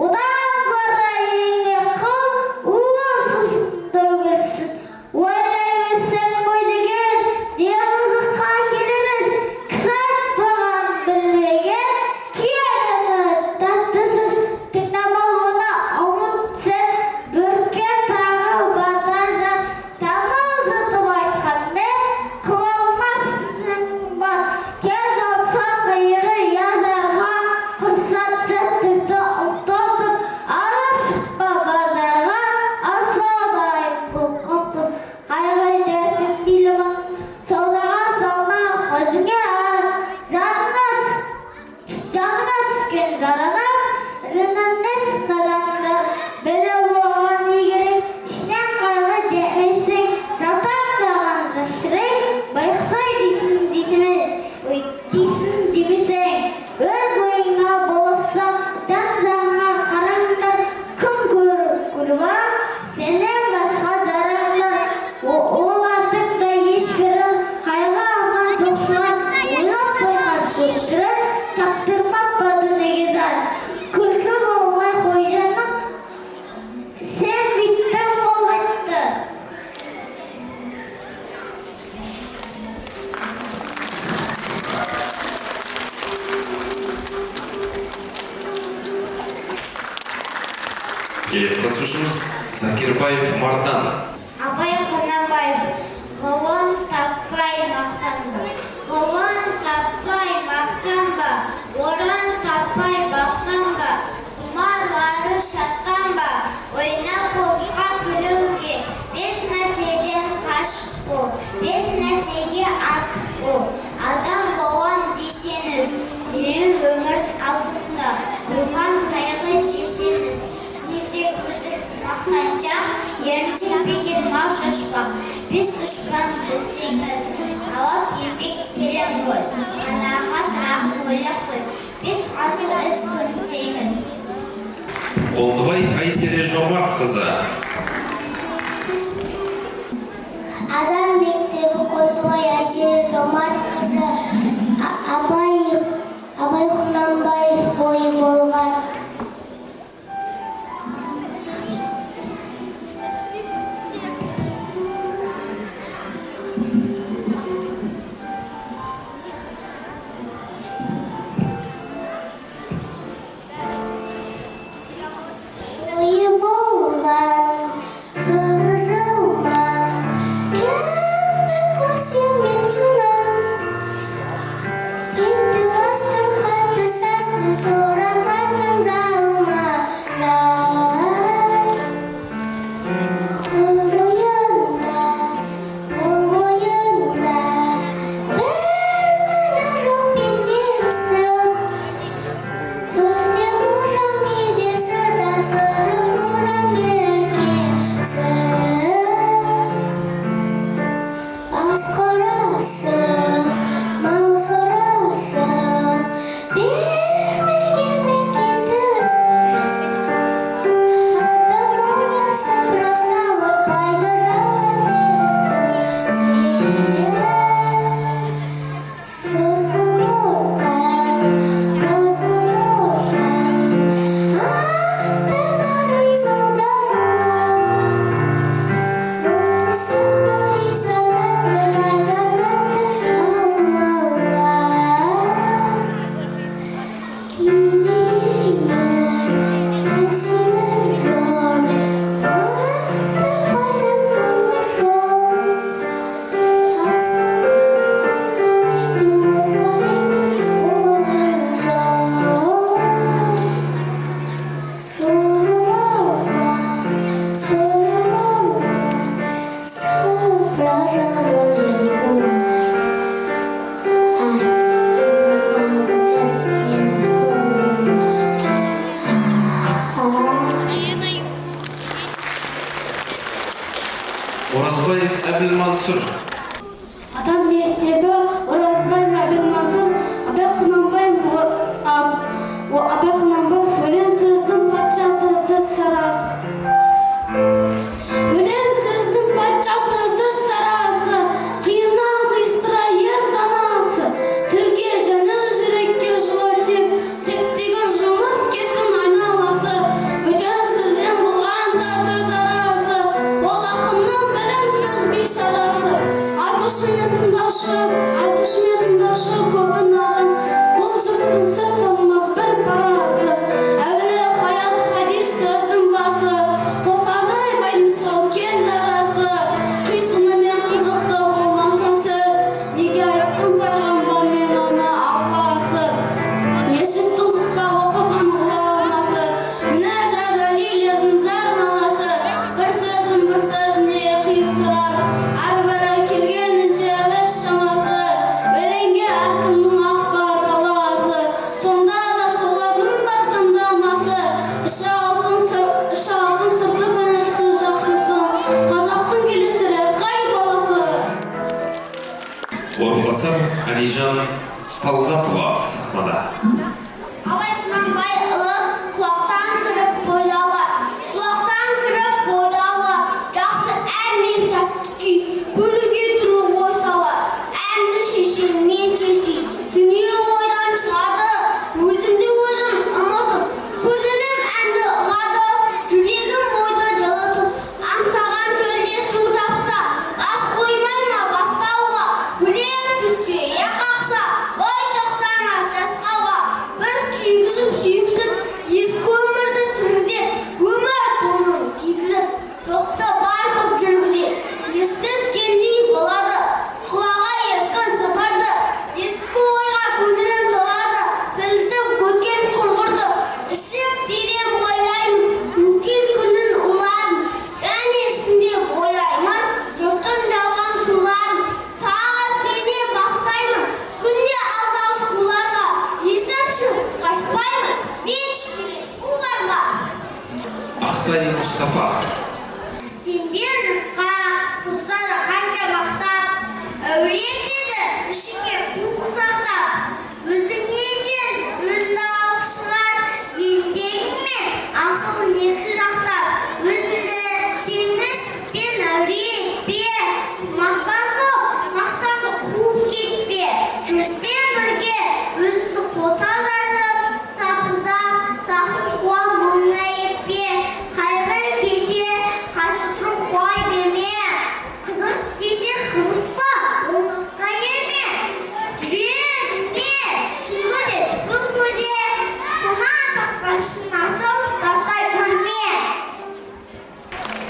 одан гөрі еңбек қыл, улы сусын төгілсін. Ойлаймысың ғой деген, не қызыққа келеміз, кісі айтпаған білмеген, келімі тәттісіз, тыңдамау оны ұмытсың, бүркен тағы бата жан, тамылжытып айтқанмен, қыла алмассың бар, кез алсаң қиығы язарға, құрсат сәттерді ұмтылтып, алып шықпа базарға, асаудайым бұлқып тұр, қайғы дертің билімің, саудаға салма көзіңе ар, жаныңа түскен жараңа, рынаннет надандар, бірі оған егерек, ішінен қайғы демесең, жалтаңдаған жасырек, байқысай дейсің демесең, өз ойыңа болыпса, жан-жағыңа қараңдар, күн көріп ақ, сенен басқа жараңдар, олардың да ешбірін қайғы алмай тоқшылар, ойлап байқап көптірін, таптырмап па дүниеге зар. Күлкі болмай қой жаным, сен биттің ол қайтты. Келесі қатысушымыз Закирбаев Мардан. Абай Құнанбаев, ғылым таппай мақтанба, ғылым таппай мақтанба, орын таппай бақтанба, құмарлары шаттанба, ойнап босқа күлуге, бес нәрседен қашық бол, бес нәрсеге асық бол, адам болам десеңіз, терең өмірдің алдында, бұған қайғы жесеңіз, несек өтірік мақтаншақ, еріншек бекер мал шашпақ, бес дұшпан білсеңіз, талап еңбек терең ғой, қанағат рахым ойлап қой, бес асыл іс көнсеңіз. Қолдыбай Айсере Жомартқызы. Адам мектебі Қолдыбай Айсере Жомартқызы, Абай Құнанбаев бойы болған. Ойы болған, сұры жылман, кемді көрсем мен сұнан. Енді бастым қатты састым, тура қастым жалма жан. Өр ойында, қол бойында, бір мәні жоқ пендесіп, төрде мұжаң едесідан сұры құжаң еркесі. Бас қорасып, мал сорасып, бермеген мен кетісіп, адам олап сыпыра салып, байды жалап жеткізер. Сөз құтыртқан, жұрт құтыртқан, аттың арын саудалап, мұтты сүтті исанатты байғанатты алмалап. Кейбір кесілі жол, мықты байдан сорлы жоқ. Астың өзгәретін орны жоқ. Сұрылама, сыпыра жалын жел болар. Айттың енді көңілім аш. Оразбаев Әбілмансұр. Адам Әлижан Талғатова сахнада. Абай Құнанбайұлы құлақтан кіріп бойлауы, құлақтан кіріп бойлауы, жақсы ән мен тәтті күй, көңілге тұру ой сала, әнді сүйсең мен сүйсей, дүние ойдан шығады, өзімді өзім ұмытып, көңілім әнді ұғады, жүрегім ойды жылытып, аңсаған чөлде су тапса, бас қоймай ма бастауға, білек түртсе қақса, ой тоқтамас жасқауға, бір күйгізіп сүйгізіп, ескі өмірді тіргізет, өмір тонын кигізіп, жоқты бар қып жүргізет, естіткендей болады, құлағы ескі сыбырды, ескі ойға көңілім толады, тірілтіп өткен құрғырды, ішіп терең ойлаймын, өткен күнін улаймын, және ішінде ойлаймын, жұрттың жалған шуларын, тағы сене бастаймын, күнде алдаушы қуларға, есімші қашпаймын, мен ішпеген қу бар ма? Ақтай Мұстафа. Сенбе жұртқа тұрса да қанша мақтап, әуре етеді ішіңе қуық сақтап, өзіңе сен үнді алып шығар, еңбегіңмен ақылын екі жақтап, өзіңді сенгіштікпен әуре етпе, мақтан боп мақтанды қуып кетпе, жұртпен бірге өзіңді қоса аласып, сапындап сақын қуа мұңна етпе, қайғы кесе қарсы тұрып қуай берме, қызық кесе қызықпа, оңдыққа ерме, жүрегіңде сүңгіде түпі көже, сонан тапқан шын асыл тастай көрме.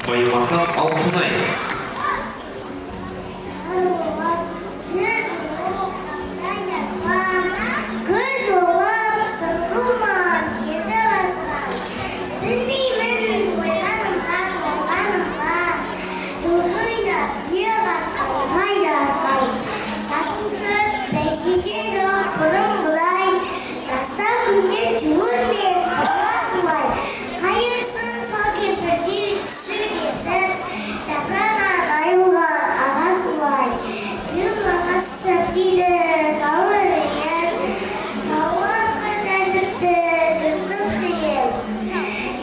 Баймахан Алтынай. Жүз болып қандай жазған, көз болып қырқылмаған деді басқан. Білмеймін тойланымға толғанымға, жылғыйда бие қасқан оңай жазған. Тасын сөз бәйшеше жоқ бұрынғыдай, жаста күнде жүгірмес бала солай. Қайырсыз сол кемпірдей түсіп етіп, жапырақ арғайылған аға солай. Юлаға сәпсейді сауыр ем, сауыр қадәрдікті жұрттық дейім.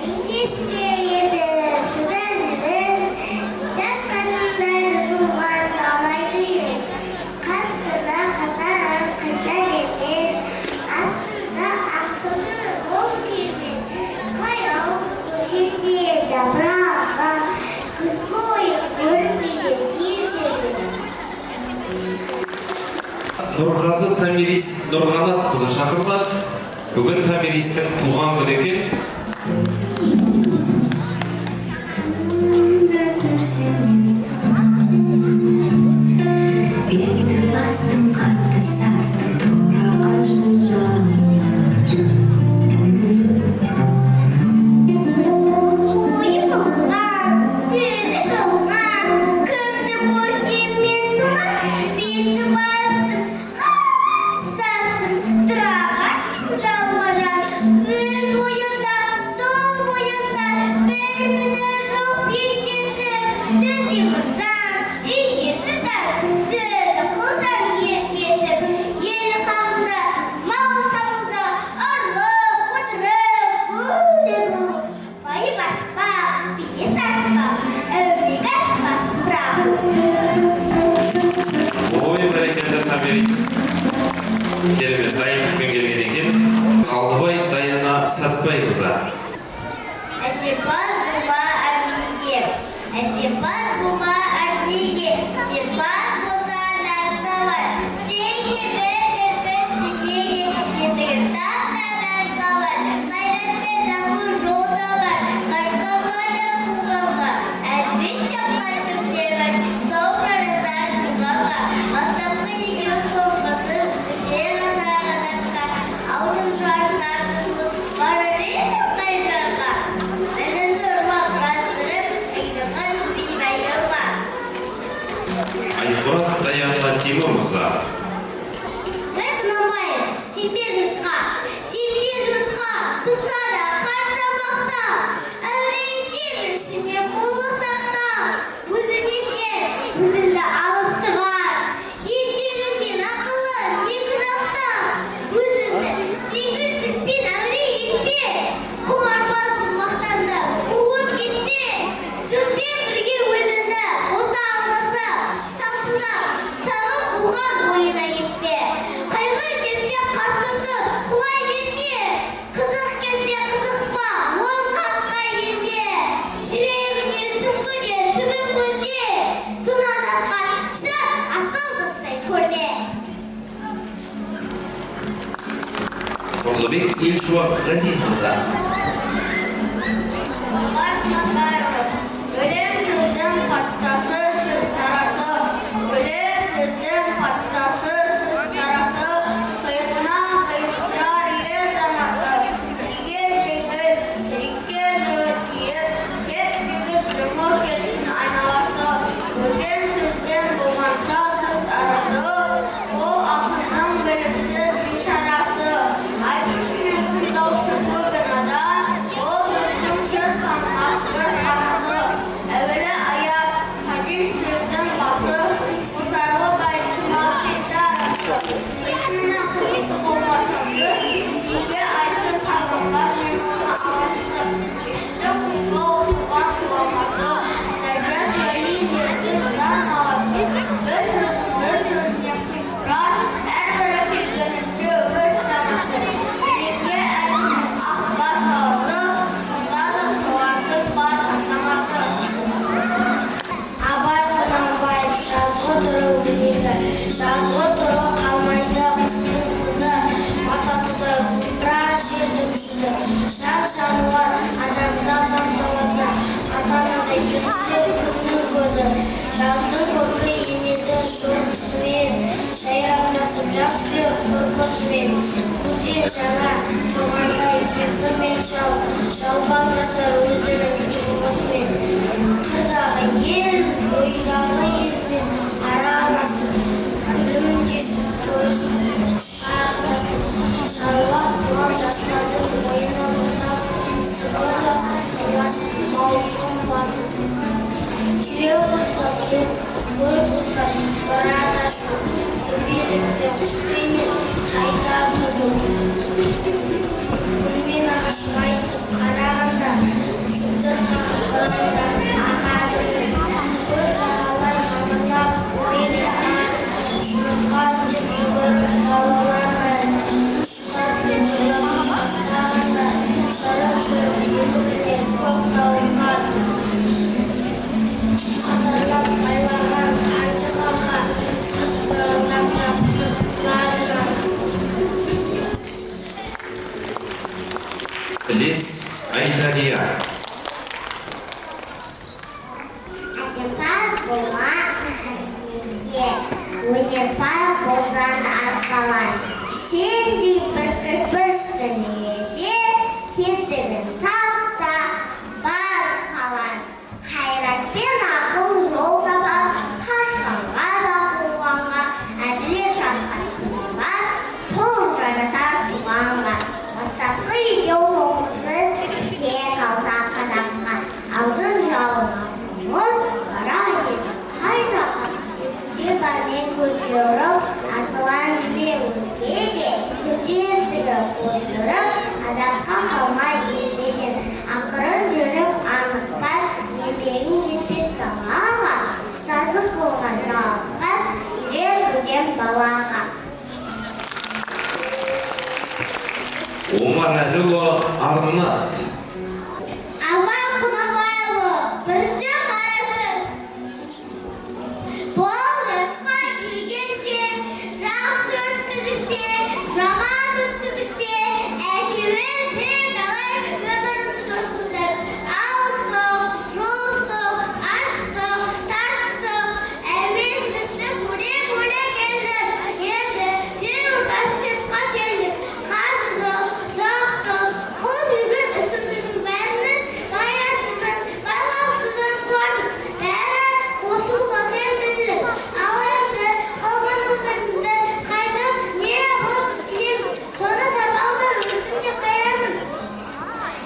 Еңдесінде едім шыда жібін, жас қанында жазылған талайды ем. Қастында қатаран қанша берген, астында ақшылы ол кермен. Қай ауылды көшенде жапыраққа, күлкі ойын көрінбейді сен жермен. Нұрғазы Тамирис Нұрғанат қызы шақырылады. Бүгін Тамиристің туған күні екен. Бетім қатты састым, тура қашты Ойы болған, сөзі шолған, кімді көрсем мен сонан, беті бастым, қатты састым, тұра қаштым жалма-жан. Өз ойымда, тол бойымда, бір-бірі жоқ еңдесіп, түнде мырзан, үйдесі тән, сөзі қылдан еркесіп, ел қағында, мал самылда, ұрлып, отырып, көде-көк. Байы баспа, бие саспа, әулек аспа, сыпыра. Ой, бәрекелді Тамирис. Керемет дайындықпен келген екен. Қалдыбай Даяна Сәтбай қызы. Әсемпаз болма әрнеге, әсемпаз болма әрнеге, ерпаз болса дәрті бар. Сен де бір кірпішті неге, кетігін тапта бәрті бар. Қайратпен ақыл жолда бар, қашқанға да қуғанға, әдірет жапқан кімде бар. Сау жарыздар тұрғанға, бастапқы екеуі соңғысыз біте ғасыраған атқа. Алтын жарынар тұрмыз, барар еді қай жарға. Мініңді ұрмап жасырып, айдыңға түспей байылма. Айтмұрат Даяна Тимур қызы. Бір Құнанбаев, сенбе жұртқа, тұрса да қанша мақтап, әуре етемін ішіңе қолы сақтап, өзіңе сен, өзіңді алып шығар, еңбегіңмен ақылын Елшуақ Ғазизқызы. Абай Құнанбаев. Өлең сөздің патшасы, сөз сарасы. Өлең сөздің патшасы, сөз сарасы. Қиыннан қиыстырар ер данасы. Тілге жеңіл, жүрекке жылы тиіп, теп-тегіс жұмыр келсін айналасы. Бөтен сөзден болғанша сөз арасы. Ол ақынның білімсіз бишарасы. Айтушы мен тыңдаушы көп надан. Ол жұрттың сөз танымас бір парасы. Әуелі аяқ, хадис сөздің басы. Қосарлы байтымал пенде арасы. Қисынның қиысты болмаса сөз. Неге айтсын пайғамбар мен оны ағасы. Ешті құтбол туған құламасы. Нәжат уәли ердің зар нағасы. Бір сөзіне қиыстырар. Әрбірі келгенінше өз санасы. Неге әркімнің ақ бар қаласы. Сонда да солардың бар таңдамасы. Абай Құнанбаев жазғы түрі өнегі. Жазғы түрі қалмайды қыстың сызы. Масатыдай құлпырар жердің жүзі. Жан жануар адамзат анталасы. Ата-анада ертілер күннің көзі. Жаздың көркі емеді шоқысымен. Шайрандасып жас күлер құрбысымен. Көктен жаңа туғандай кемпір мен шал. Шалбаңдасар өзінің туғысымен. Қырдағы ел, ойдағы елмен араласып. Күлімдесіп көрісіп, құшақтасып. Шаруақ болған жастардың ойына босап. Сыбырласып, сырласып, мауқын басып. Түйе қостап, қой қостап, қорада шу. Көбелікті құспенен сайда туду. Гүлмен ағаш майысып қарағанда, сыбдыр қағып ұранда ағады су. Көл жағалай қамырлап, менің таз, жұмыртқа іздеп жүгіріп балалар мәз. Үш қазбен жырлатып тастағанда, жарып жүріп едігінен көк тауқаз. Құс қатарлап байлаған қанжығаға, қыз бұралдап жабысып құлады наз. Ілес Айдария. Әжімпаз болған әңгімеге, өнерпаз болсан арқалан. Сендей бір кірпіш дүниеде, кетігін тапта бар қалан. Қайратпен ақыл жол табар, қашқанға да қуғанға, әділет шапқан кімде бар, сол жарасар туғанға. Бастапқы екеу соңғысыз біте қалса қазаққа, алдын жалын артымыз бара еді қай жаққа. Өзінде бармен көзге ұрып, артылан деме өзге де, күте есігі қоздырып, азапқа қалмай езбеден. Ақырын жүріп анықпас, еңбегің кетпес тамаға, ұстазы қылған жалықпас, үйрен бөтен балаға. Омарәліұлы Арнат. Абай Құнанбайұлы, бірінші қара сөз. Бол жасқа келгенде, жақсы өткізіп пе, жаман өткізіп пе, әйтеуір бір талай өмірімізді өткіздік. Алыстық, жолыстық, арыстық, тартыстық, әуешілікті көре-көре келдік. Енді жер ортасы сесқа келдік. Қарсылық, жақтық, қылып жүрген ісіміздің бәрінің баясызын, байлаусызын көрдік. Бәрі қосылған білдік. Ал енді қалған өмірімізді қайтып не қылып өткіземіз, соны таба алмай өзім де қайрамын.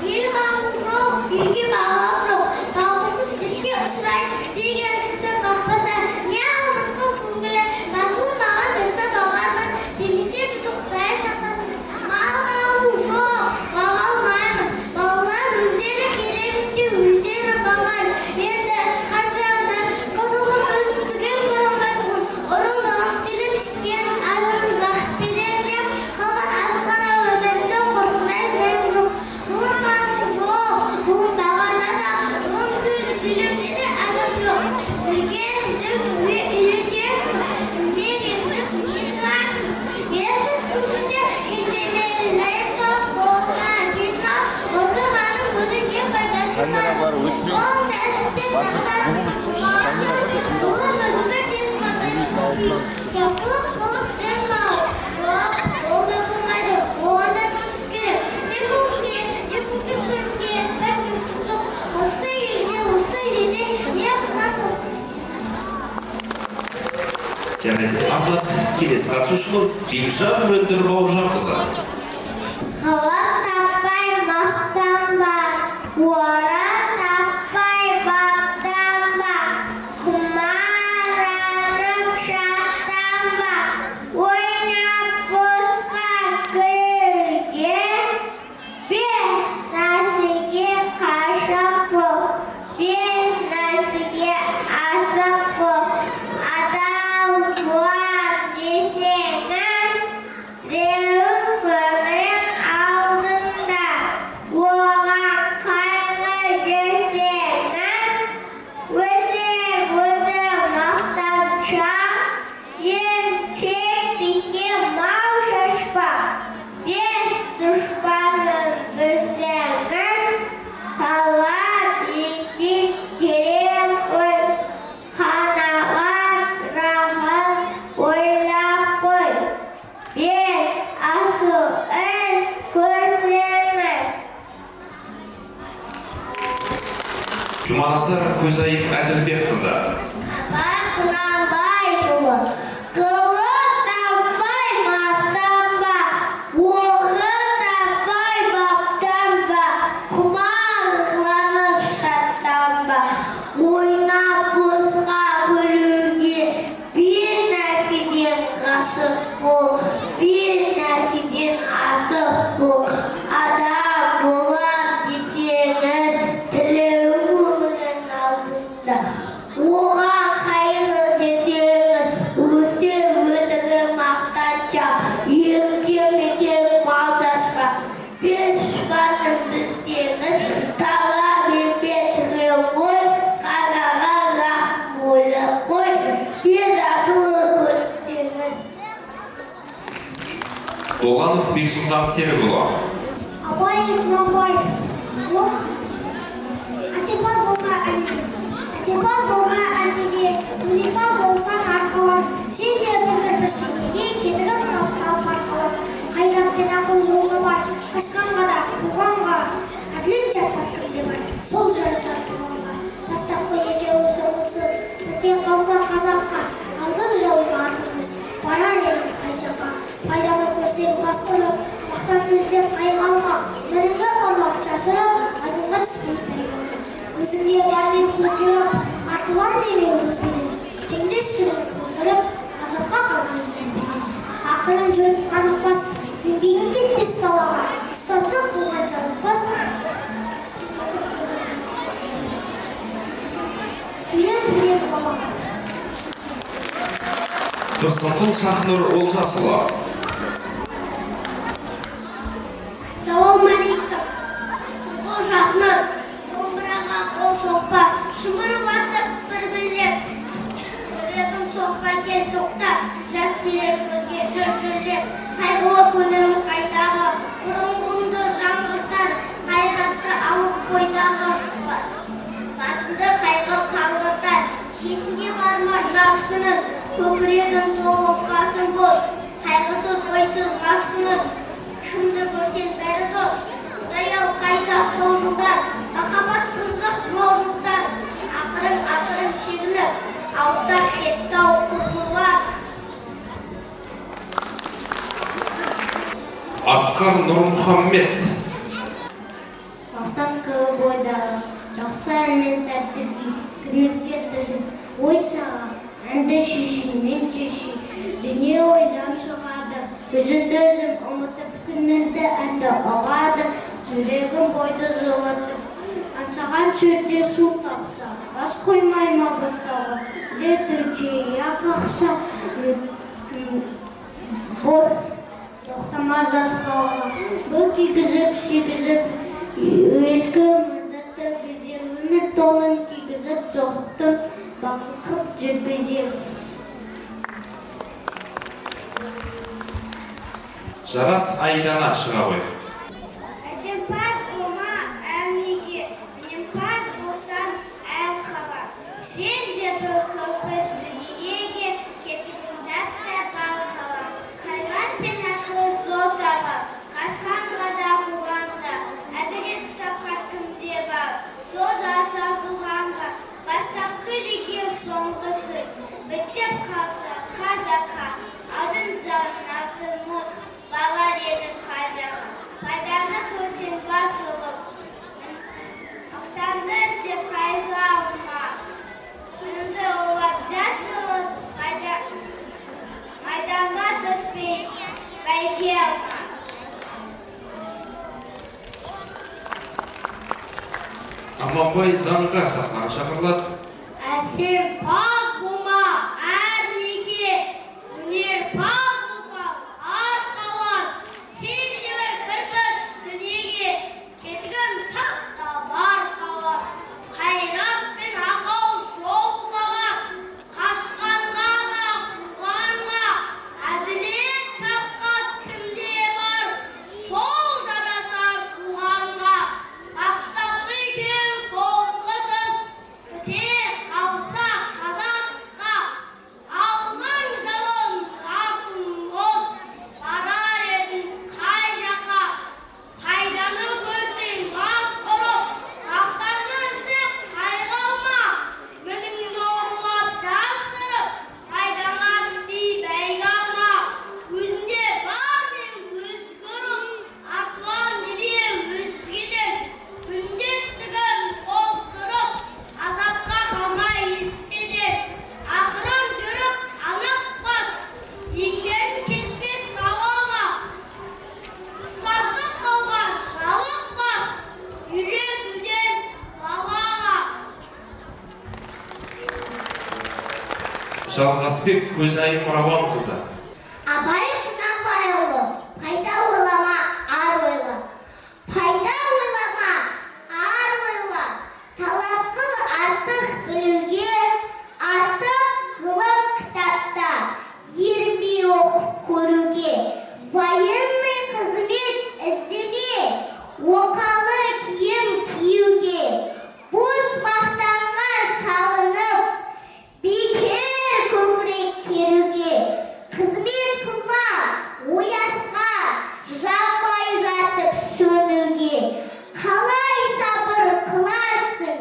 Ел бағу жоқ, елге бағлап жоқ, бағусыз дертке ұшырайды деген кісі бақпаса, не алматқа көңілі басылмаған тастап алғанын демесе бізді Құдай сақтасын. Мал бағу жоқ, баға алмаймын, балалар өздері керегінше өздері бағар. Енді қартағында қылығым өзім түгел көре алмайтұғын, ұрылығым тілімшіктен азығын бақып берем деп, қалған азықана өмірімді қорқырай жайым жоқ. Ғылым бағу жоқ, ғылым бағар Жақсылық қылып дін салып, жоқ, ол да болмайды, оған да тыныштық керек. Не күнге бір тыныштық жоқ. Осы елде, осы жерде не қылған жоқ. Және Ахмет келесі қатысушымыз Бекжан Мөлдір Бауыржанқызы. Халық таппай мақтанба, орын таппай баптанба, құмаранып шаттанба, ойнап босқа күлге, бер нәрсеге қашық бол, бер нәрсеге асық бол, адал бол десеңіз, біреуі өмірің алдында, оған қайғы десеңіз, өзі мақтанша, емшек бекем мал шашпа, бес дұшпанын білсеңіз, талап етпей терең ой, қанағат рахат ойлап қой, бес асыл іс көрсеңіз. Жұманазар Көзайым Әділбекқызы. Абай Құнанбайұлы, қылып таппай мақтанба, орын таппай баптанба, құмарланып шаттанба, ойнап босқа күлуге, бір нәрседен қашық бол, бір нәрседен асық бол, адам болам десеңіз, тілеуің өмірің алдында, оған қайғы жетеңіз, өзі өтірік мақтанша, емтемекен мал шашпа, бес дұшпанын білсеңіз, талап етпей терең ой, қанағат рахат ойлап қой, бес асыл көрсеңіз. Доланов Бексұлтан Серікұлы. Абай Құнанбаев. Асепаз болма әнеге. Асепаз болма әнеге. Өнерпаз болсаң арқалан. Сен де бір кірпіштенеге кетігіп таптап арқалан. Қайрат пен ақыл жолда бар. Қашқанға да, қуғанға. Әділет жатпат кімде бар. Сол жарысар туғанға. Бастапқы екеуі соғыссыз. Біте қалса қазаққа. Алдың жауға артымыз. Барар елім қай жаққа. Пайданы көрсең бас ұрып, мақтан іздеп қайғалма. Мініңді ұрлап жасырып, айдынға түспей пайғалма. Өзіңде бармен көзге ұрып, артылам демеу өзгеден. Теңдес сүрін қоздырып, азапқа қалмай езбеден. Ақырын жүріп анықпас, еңбегің кетпес салаға. Ұстаздық қылған жалықпас. Үйретуден балама. Тұрсынқұл Шахнұр Олжасұлы. Ассалаумағалейкум. Қол Шахнұр, домбыраға қол соқпа, шымырып атып бір білеп. Жүрегім соқпа кел тоқта, жас келер көзге жүр-жүрлеп. Қайғылы көңілім қайдағы, бұрынғымды жаңғыртар, қайратты алып бойдағы. Басында қайғы қаңғыртар, есінде бар ма жас күнің, көкірегім толық басым бос, қайғысыз ойсыз мас күнің. Кімді көрсен бәрі дос, Құдай-ау қайда сол жылдар, махаббат қызық мол жылдар. Ақырын шегініп, алыстап кетті-ау құпылар. Асқар Нұрмұхаммед. Мақтан көбі бойда, жақсы әнмен тәртіпке, күнікке түрі, ой саға, әнді шешін, мен шешін, дүние ойдан шығады, өзіңді өзім ұмытып, күніңді әнді ұғады, жүрегім бойды жылытып, аңсаған шөлде су тапса, бас қоймай ма бастағы, де төтшеяқ ақса, бор тоқтамаз асқаға, бұл кигізіп, шегізіп, ескі мұрдатты гізе, өмір тонын кигізіп, жоқтың бақытып жүргізер. Жарас Айдана шыға қой. Әсемпаз болма әмеге, немпаз болсам әм хабар. Сен де бір көпізді мереге, кетігіңді шапқат кімде бар, сол жаса туғанға, бастапқы деген соңғы сөз, бітеп қалса қазаққа, алдын жалын алтын мұз, балар еді қазақа. Пайданы көрсең бас олып, ақтанды іздеп қайғы алма, күнімді олап жас олып, майданға түспей бәйге алма. Аманбай заңға сахнаға шақырылады. Әсем паз болма әр неге, өнер паз болса арқалар. Сен де бір кірпіш дүниеге, кетігін тапта бар қалар. Қайрат пен ақыл жолда бар, қашқанға да қуғанға. Әділет шапқат кімде бар, сол жарасар туғанға. Бастапқы екен соңғысыз, бітер қалса қазаққа. Алған жалын артын мұз, барар едің қай жаққа. Пайданы көрсең бас ұрып, мақтаны іздеп қайғы алма. Мініңді ұрлап жасырып, пайдаңа түспей бәйге алма. Өзінде бар мен көз көріп, артылам деме өзгеден. Күндестігін қоздырып, азапқа қалмай естеден. Ақырын жүріп анық бас, еңбек кетпес далаға. Ұстаздық қылған жалық бас, үйретуден балаға. Жалғасбек Көзайым Рауанқызы. Абай Құнанбайұлы, пайда ойлама, ар ойла. Пайда ойлама, ар ойла. Талап қыл артық білуге, артық ғылым кітапта. Ерінбей оқып көруге. Военный қызмет іздеме, оқалы киім киюге. Бос мақтанға салынып, бекер көкірек керуге. Қызмет қылма, оязға, жаппай жатып сөнуге. Қалай сабыр қыласың,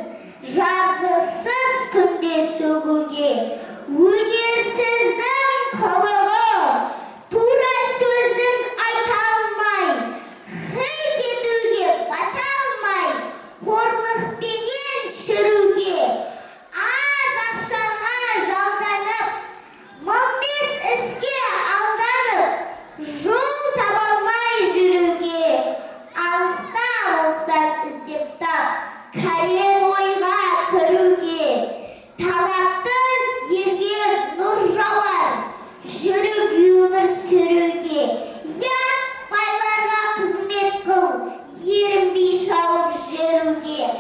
жазықсыз күнде сөгуге. Өнерсіздің қылығы, тура сөзін айта алмай, хит етуге бата алмай, қорлықпенен шіруге. Аз ақшаға жалданып, 15 іске алданып, жол таба алмай жүруге. Алыста болсаң іздеп тап, кәлем ойға кіруге. Талаптың ерге нұр жауар, жүріп өмір сүруге. Я байларға қызмет қыл, ерінбей шалып жүруге.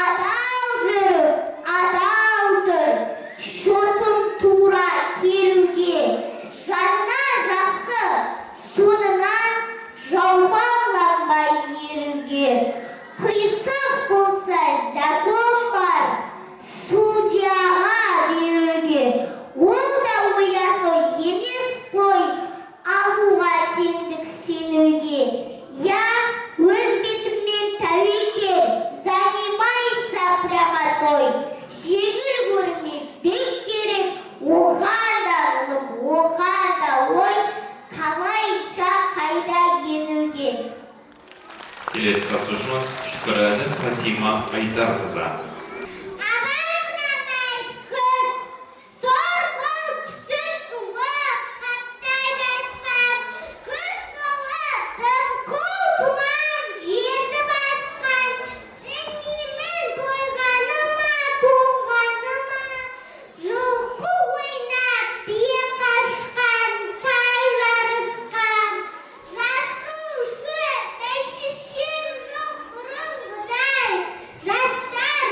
Адал жүріп, адал тұр, шотын тура керуге. Жанына жақсы, соңынан жауға аланбай еруге. Қисық болса закон бар, судьяға беруге. Ол да ояздой емес қой, алуға теңдік сенуге. Я өз бетіммен тәуекел, занимайся прямотой. Жеңіл көрме бек керек, оған да ғылым, оған да ой, қалайша қайда енуге. Келесі қатысушымыз Шүкірәлі Фатима Айдарқызы. Абай Құнанбай көз, сор бол түсі суы, қаптай аспан. Күн толы дымқыл тұман жерді басқан. Білмеймін тойғаны ма, тоңғаны ма, жылқы ойнап бие қашқан, тай жарысқан. Жасыл шөп бәйшешек жоқ бұрынғыдай, жастар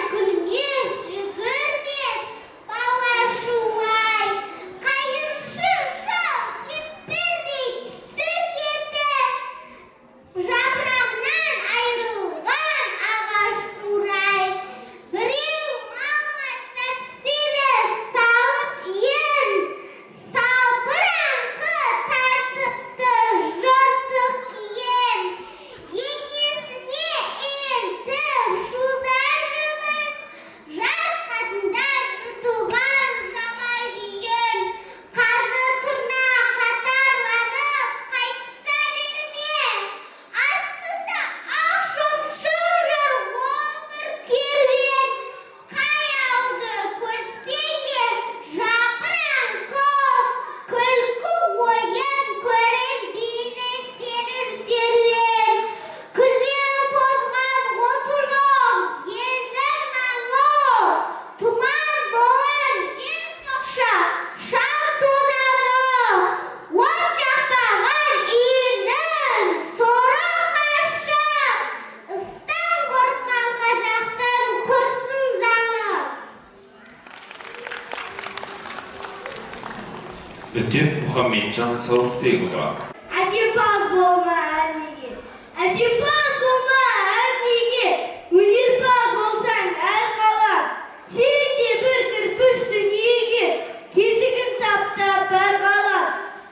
Ötep Muhammedcan Salıktegova. Әсемпаз болма әрнеге, әсемпаз болма әрнеге, өнерпаз болсаң әр қала. Сен де бір кірпіш дүниеге, кезігін таптап әр қала.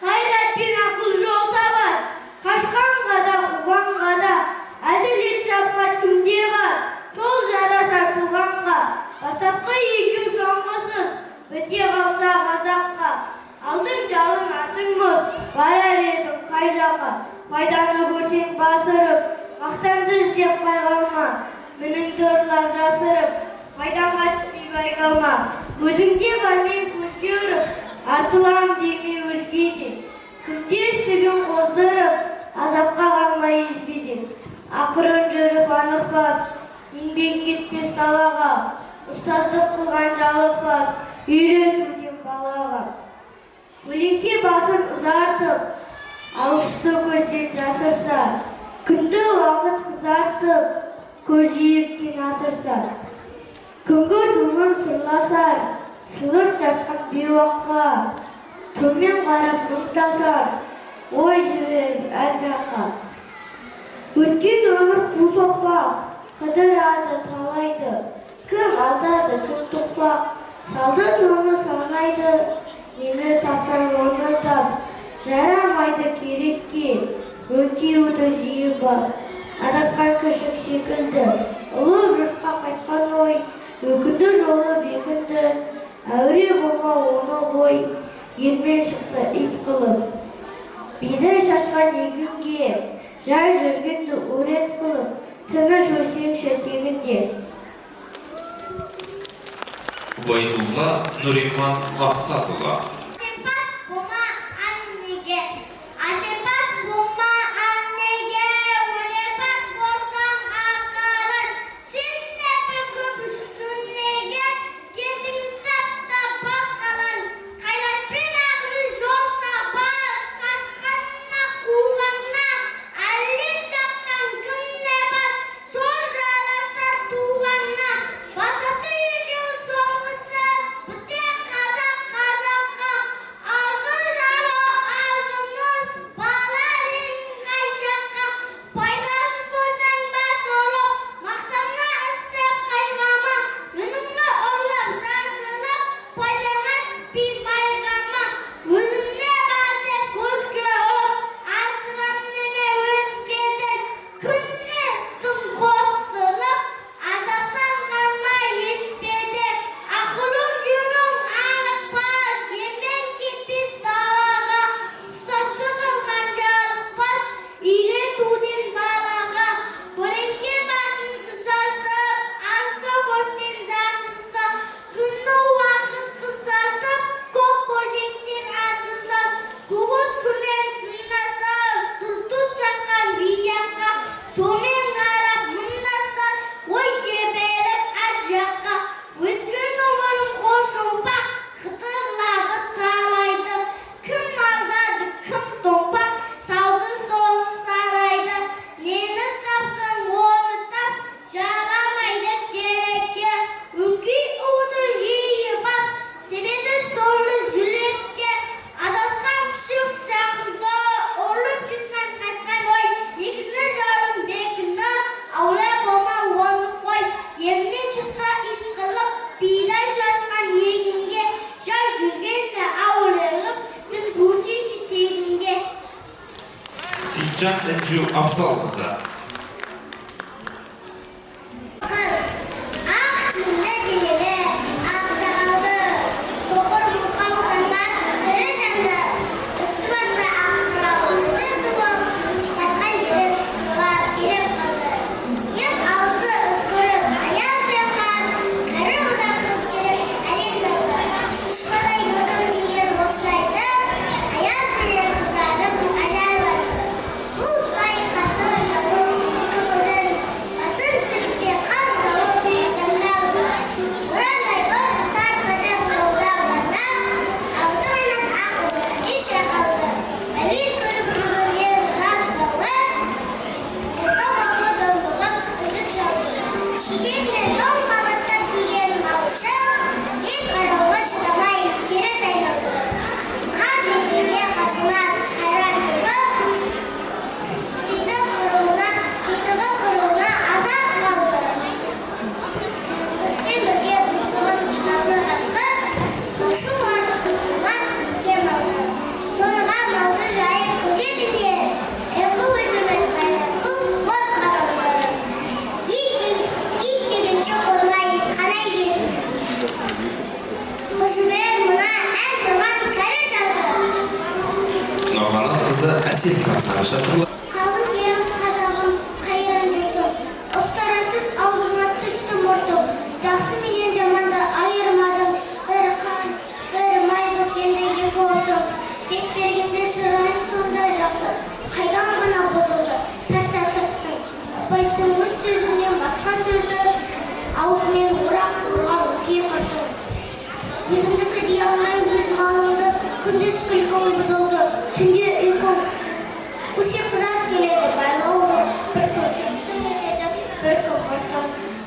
Қайрат пен ақыл жол табар, қашқанға да, қуғанға да. Әділет шапқат кімде бар, сол жарасар туғанға. Бастапқы екеу соңғысыз, біте қалса ғазапқа. Алдың жалын артың мұз, барар едім қай жаққа. Пайданы көрсең басырып, мақтанды іздеп қайғалма. Мініңді ұрлап жасырып, майданға түспей байқалма. Өзіңде бармен көзге ұрып, артылам деме өзге де. Күнде істігін қоздырып, азапқа қалмай езбеден. Ақырын жүріп анықпас, еңбек кетпес далаға. Ұстаздық қылған жалықпас, үйретуден балаға. Өлеңке басын ұзартып, алысты көзден жасырса, күнді уақыт қызартып, көз жиектен асырса. Күңгір тұмын сырласар, сылыр тартқан бейуаққа, төмен қарап мұңтасар, ой жіберіп әз жаққа. Өткен өмір қу соқпақ, қыдырады талайды, кім алдады, кім тоқпақ, салды соны санайды. Нені тапсаң оны тап, жарамайды керекке, өңкеуді жиі бар. Адасқан кішік секілді, ұлы жұртқа қайтқан ой, өкінді жолы бекінді, әуре болма оны ғой, елмен шықты ит қылып. Бидай шашқан егінге, жай жүргенді өрет қылып, тыныш өсеңші тегінде. Ubaydullah Nuriman Maqsadullah. Әсемпаз болма әрнеге, әсемпаз болма әрнеге, өнерпаз болсаң ақырын. Сен де бір күміс дүниеге, кезігін таптап қалан. Қайратпен ақыры жол табар, қашқанына қуғанына. Әлет жапқан кімде бар, сол жарасар туғанына. Басаты екеу соңғысыз, біте қазақ қазаққа. Алды жалы, алды мұз, балар ең қай жаққа. Пайданы көрсең бас олып, мақтана істеп қайғама. Мініңді ұрлап жасырып, пайдаңа түспей байқама. Өзіңде бар деп көзге ұрып, асырам неме өскенді. Күнне істің қостырып, азаптан қалмай еспеді. Ақылың жолың анықпас, елмен кетпес далаға. Ұстаздық қылған жалықпас, үйретуден балаға. Көлеңке басын ұзартып, азды көзден жасырса, күнді уақыт қызартып, көк көжектен асырса. Көкөт күннен сынаса, сұлтып жатқан биякқа. Төмен қарап мұңдаса, ой жебеліп әр жаққа. Өткен өмірің қос ұмпақ, қытырлады талайды. Кім алдады, кім томпақ, талды соң сарайды. Нені тапсаң оны тап, жарамайды керекке. Өңкей уды жиі бап, себеді сорлы жүрекке. Адасқан күшік сақылды, ұрып жеткен қайтқан ой. Екіні жарым бекіні, аулай болма оны қой. Елінен шықты ит қылып, бидай шашқан егінге. Жай жүргенді аулығып, түн жүрсеңші тегінде. Sitcan Enju Abzal kızı. Қыз, ақ киімді денелі, ақ сақалды, соқыр мұқал танбас тірі жанды. Үсті басы ақ қырау, тісі суық, басқан жері сықырлап келіп қалды. Ең алысы үскірік, аяз бен қар, кәрі одан қыз келіп әлек салды. Ұшпадай көркем киген оқшайды, аяз бенен қызарып ажар барды. Бұл байқасы жауып, екі көзін басын сілксе қар жауып азандалды. Борандай бір сарт бітіп аудан бандап, алты қанат ақ ұлды еше қалды. Әуел көріп жүгірген жас балы, ұлты балы домбығып үзіп шалды. Шидетіне дом қабаттап киген малшы, бет қарауға шыдамай теріс айналды. Қар қонақтары шақырылып. Қалың елім қазағым, қайран жұртым, ұстарасыз аузыма түсті мұртым. Жақсы менен жаманды айырмадым, бірі қан, бірі май боп енді екі ортым. Бет бергенде шырайым сондай жақсы, қайдан ғана бұзылды сартша сырттың. Ұқпайсың өз сөзіңнен басқа сөзді, аузымен орақ ұрған өкей қыртың. Өзімдікі дей алмай өз малымды, күндіз күлкім бұзылды, түнде ұйқым. Көше қызар келеді, байлау жоқ, бір күн түрттім етеді, бір күн бұртым.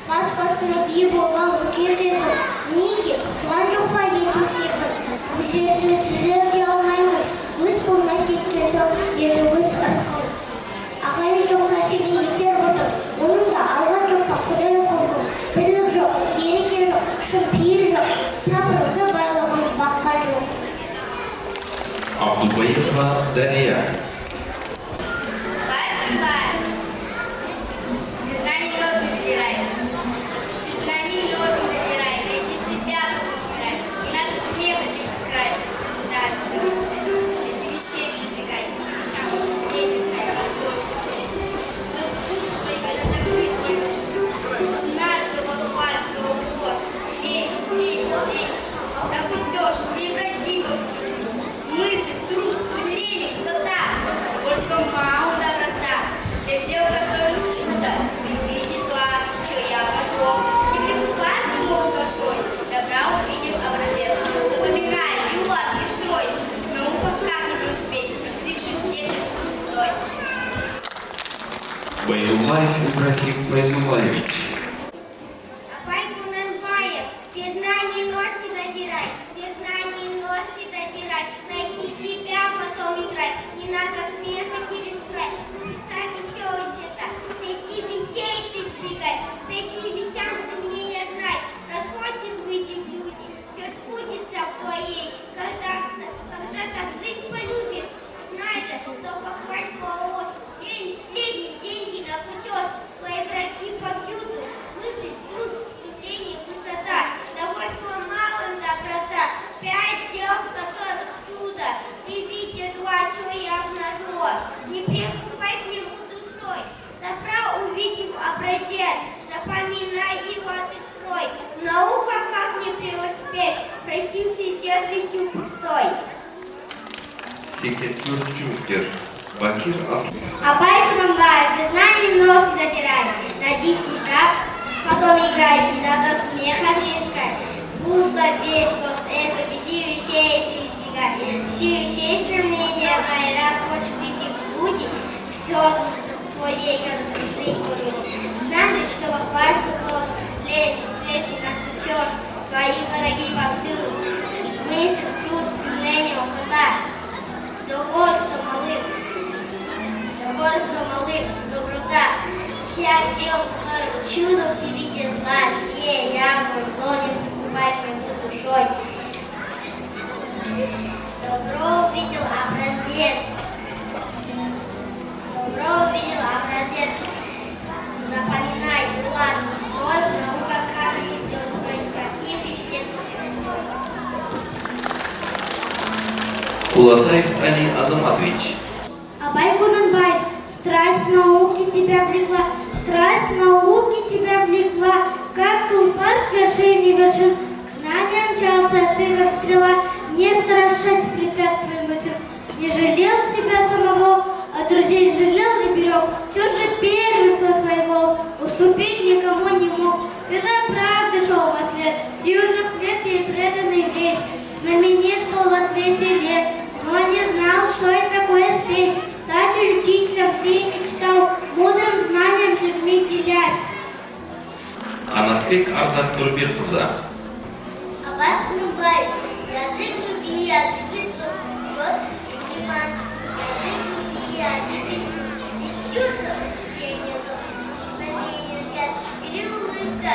Бас-басына бие болған өкей қиқым, неге соған жоқ па елдің сиқым. Өсерді түзер де алмаймын, өз қолынан кеткен жоқ, енді өз ырқым. Ағайын жоқ нәрседен етер бұртым, оның да алған жоқ па құдай құлқым. Бірлік жоқ, береке жоқ, шын пейіл жоқ, сабырлы байлығым баққан жоқ. Абдубаитова Дария. Без знаний нос не задирай. Без знаний нос не задирай. Найди себя, потом играй. Не надо смеха через край. Ставь сердце. Эти вещей не избегай. Эти вещам я не знаю. Нас очень все спустится, и когда так жить не будешь. Знай, что бахвальство ложь. Лень, день. Так уйдешь, не враги повсюду. Мысль, труд, стремление, красота. Довольство мало доброта. Для дел, которых чудо, при виде зла, что я пошло. Не прикупай к нему душой, добра увидев образец. Запоминай и улад, и строй. В науках как не преуспеть, простившись дерзостью пустой. Байлулаев Ибрахим Файзулаевич. Абай Кунанбаев, без знаний нос не задирай, без знаний нос не задирай, найди себя, потом играй, не надо смеха через край, ставь веселость это, пяти вещей ты избегай, пяти вещам сомнения знай, расходишь выйди в люди, все сбудется в твоей, когда так жизнь полюбишь, знай же, что похвальство ложь, лень, сплетни, деньги на кутеж, твои враги повсюду, мысль, труд, стремление, высота, довольство малым доброта, 5 дел, в которых чудо, при виде зла, что я обнажу, не прикупай к нему душой, добра увидев образец, запоминай его ты строй, наука как не преуспеть, простившись дерзостью пустой. 84-cü үміткер Бакир Аслан. Абай Кунанбаев, без знаний нос не задирай, найди себя, потом играй, не надо смеха трескай. Пусть обещалось, это пяти вещей ты избегай. Пяти вещей стремления знай, раз хочешь выйти в люди, все сбудется в твоей, когда ты жизнь вроде. Знай, что похвальство ложь, лень, сплетни на кутеж, твои враги повсюду. Мысль, труд, стремление, высота, довольство малым, доброта, 5 дел, в которых чудом ты видишь зла, чье явно зло не прикупай к нему душой. Добро увидел образец, запоминай, ладно, строй, в науках как же не преуспеть, просившись дерзостью пустой. Кулатаев Али Азаматович. Абай Кунанбаев, страсть науки тебя влекла, как тулпар к вершине вершин, к знаниям мчался ты, как стрела, не страшась препятствий мыслям, не жалел себя самого, а друзей жалел и берег, все же первенство своего уступить никому не мог. Ты за правдой шел во след, с юных лет ей преданный весь, знаменит был во цвете лет, но не знал, что это такое спеть. Стать учителем ты мечтал, мудрым знанием с людьми делясь. Қанатбек Ардақ Нұрбекқызы. Абай Кунанбаев, язык любви, язык без слов, вперед, внимание. Язык любви, язык без слов, без чувства, ощущения зов, мгновение взгляд или улыбка.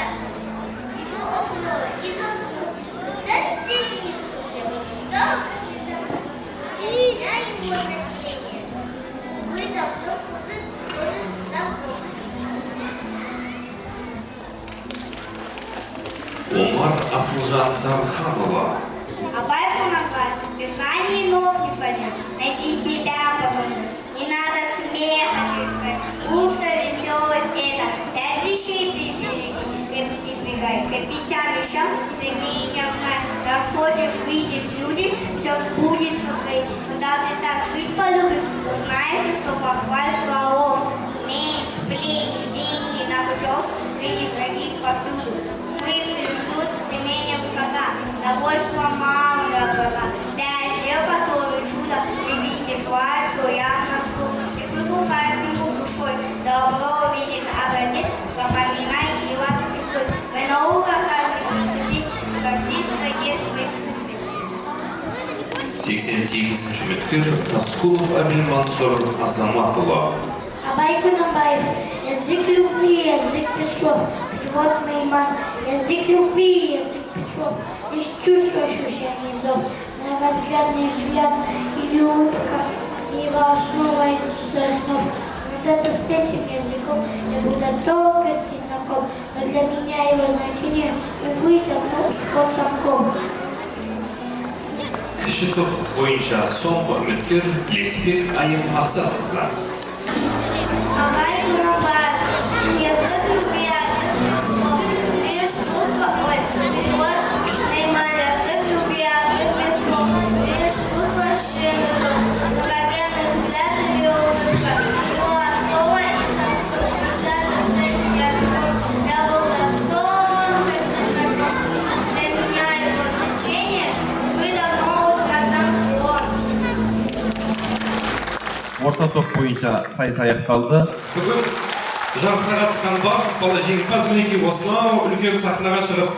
Его основа, из основ, когда с этим языком я выйду, только слегка, но для меня его значение. Увы, давно язык годы забыл. Омар Асылжан Тарханова. Абай Кунанбаев, без знаний нос не садя, найди себя потом, не надо смеха чувствовать. Пусто веселость это, пять вещей ты береги. Избегай, капитан еще, сильнее не знай. Раз хочешь видеть люди, все будет со твоей. Когда ты так жить полюбишь, узнаешь, что похвальство ложь. Лень, сплетни, деньги на кутеж, три враги повсюду. Мысли ждут стремления высота, довольство мало доброта. Пять дел, которые чудо, ты видишь, что явно вслух. И прикупай к нему душой, добро видит образец, запоминай и ладно писой. Вы наука не приступить, каждый свой детство и мысли. 88-ші үміткер Таскулов Амин Мансур Азаматұлы. Абай Кунабаев. Язык любви, язык без слов. Перевод Нейман. Язык любви, язык без слов. Лишь чувство, ощущение зов. Многовзглядный взгляд или улыбка. Его основа из основ. Когда-то с этим языком я был до тонкости знаком. Но для меня его значение, увы, давно уж под замком. Кіші топ бойынша соңғы үміткер Лесбек Айым Мақсатқызы. Абай Кунабаев. Язык любви, язык без слов. Лишь чувство, перевод Нейман. Язык любви, язык без слов. Лишь чувство, ощущение зов. Мгновенный взгляд или улыбка. Его основа и состав. Когда-то с этим языком я был до тонкости знаком. Для меня его значение, вы давно уж под замком. Орта топ бойынша сайыс аяқталды. Бүгін жарысқа қатысқан барлық бала жеңімпаз мінекей осынау үлкен сахнаға шығып,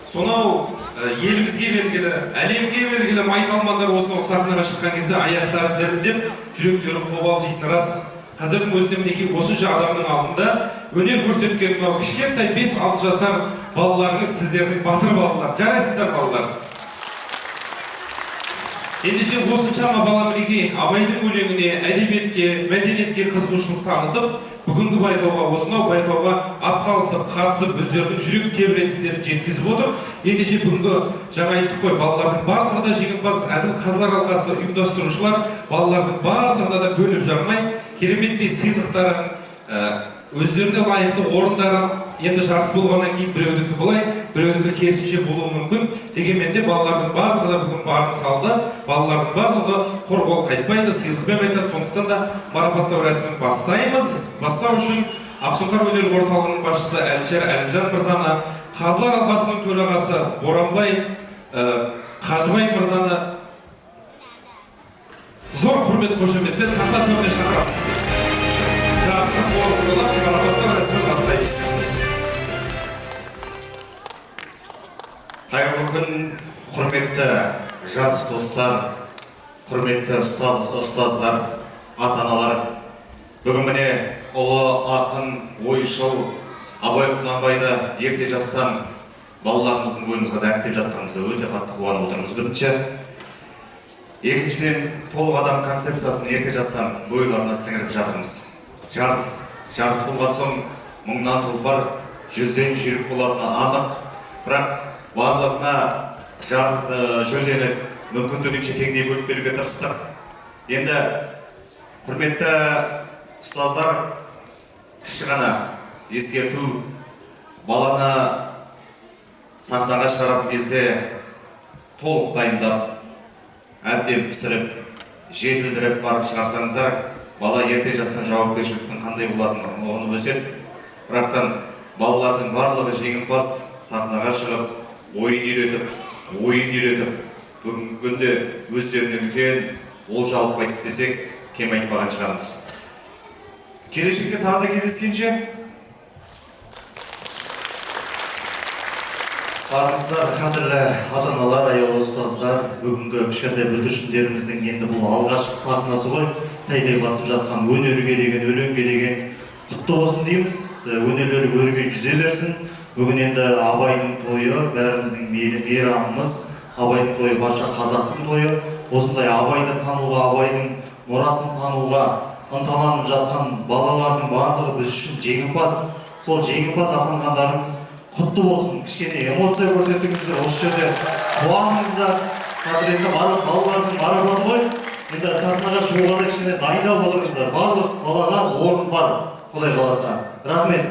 сонау елімізге белгілі, әлемге белгілі майталмандар осынау сахнаға шыққан кезде аяқтары дірілдеп, жүректері қобалжитыны рас. Қазірдің өзінде мінекей осынша адамның алдында өнер көрсеткен мынау кішкентай 5-6 жасар балаларыңыз сіздердің батыр балалар, жарайсыздар балалар. Ендеше осыншама бала мінекей Абайдың өлеңіне, әдебиетке, мәдениетке қызығушылық танытып, бүгінгі байқауға, осынау байқауға атсалысып, қатысып, өздерінің жүрек тебіреністерін жеткізіп отыр. Ендеше бүгінгі жаңа айттық қой, балалардың барлығы да жеңімпаз, әділ қазылар алқасы ұйымдастырушылар балалардың барлығына да бөліп жармай, кереметтей сыйлықтарын, өздеріне лайықты орындарын енді жарыс болғаннан кейін біреудікі былай, біреудікі керісінше болуы мүмкін. Дегенмен де балалардың барлығы да бүгін барын салды. Балалардың барлығы құр қол қайтпайды, сыйлықпен айтады. Сондықтан да марапаттау рәсімін бастаймыз. Бастау үшін Ақсұңқар өнер орталығының басшысы Әлішер Әлімжан мырзаны, қазылар алқасының төрағасы Боранбай Қажыбай мырзаны зор құрмет қошеметпен сахна төріне шақырамыз. Жарыстың қорытындылап марапаттау рәсімін бастаймыз. Қайырлы күн, құрметті жас достар, құрметті ұстаздар, ата-аналар. Бүгін міне ұлы ақын, ойшыл Абай Құнанбайды ерте жастан балаларымыздың бойымызға дәріптеп жатқанымызда өте қатты қуанып отырмыз. Бірінші. Екіншіден, толық адам концепциясын ерте жастан бойларына сіңіріп жатырмыз. Жарыс болған соң мыңнан тұлпар, 100-ден жүйрік болатыны анық, бірақ барлығына жүлдені мүмкіндігінше теңдей бөліп беруге тырыстық. Енді құрметті ұстаздар, кіші ғана ескерту, баланы сахнаға шығаратын кезде толық дайындап, әбден пісіріп, жетілдіріп барып шығарсаңыздар, бала ерте жастан жауапкершіліктің қандай болатынын оны өсет. Бірақтан балалардың барлығы жеңімпаз сахнаға шығып, ойын үйретіп, бүгінгі күнде өздеріне үлкен олжа алып қайтып десек, кем айтпаған шығармыз. Келешекте тағы да кездескенше, армысыздар, қадірлі ата-аналар, аяулы ұстаздар, бүгінгі кішкентай бүлдіршіндеріміздің енді бұл алғашқы сахнасы ғой, тайдай басып жатқан өнерге деген, өлеңге деген құтты болсын дейміз. Өнерлері өрге жүзе берсін. Бүгін енді Абайдың тойы, бәріміздің мейрамымыз. Абайдың тойы барша қазақтың тойы. Осындай Абайды тануға, Абайдың мұрасын тануға ынталанып жатқан балалардың барлығы біз үшін жеңімпаз. Сол жеңімпаз атанғандарымыз құтты болсын. Кішкене эмоция көрсеттіңіздер, осы жерде қуаныңыздар. Қазір енді балалардың марапаты ғой. Енді сахнаға шығуға кішкене дайындап отырыңыздар. Барлық балаға орын бар, Құдай қаласа. Рахмет.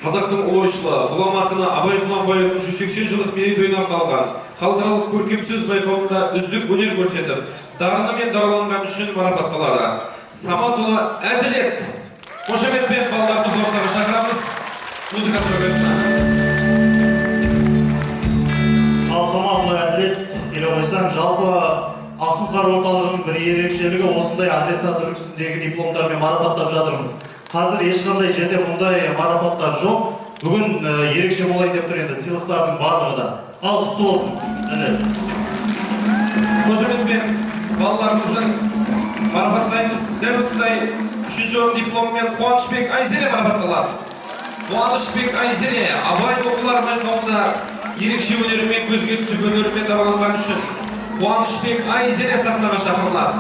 Қазақтың ұлы ойшылы, ғұлама ақыны Абай Құнанбаевтың 180 жылдық мерейтойына арналған халықаралық көркем сөз байқауында үздік өнер көрсетіп, дарыны мен дараланған үшін марапатталады. Саматұлы Әділет. Қошеметпен балаларымызды ортаға шақырамыз. Музыка прогрессіне. Ал Саматұлы Әділет келе қойсаң, жалпы Ақсұңқар орталығының бір ерекшелігі осындай адресат үлгісіндегі дипломдармен марапаттап жатырмыз. Қазір ешқандай жерде мұндай марапаттар жоқ. Бүгін ерекше болайын деп тұр енді сыйлықтардың барлығы да. Ал құтты болсын. Қошеметпен балаларымыздың марапаттаймыз. Дәл осындай 3-ші орын дипломымен Қуанышбек Айзере марапатталады. Қуанышбек Айзере Абай оқулар байқауында ерекше өнерімен көзге түсіп өнерімен дараланған үшін Қуанышбек Айзере сахнаға шақырылады.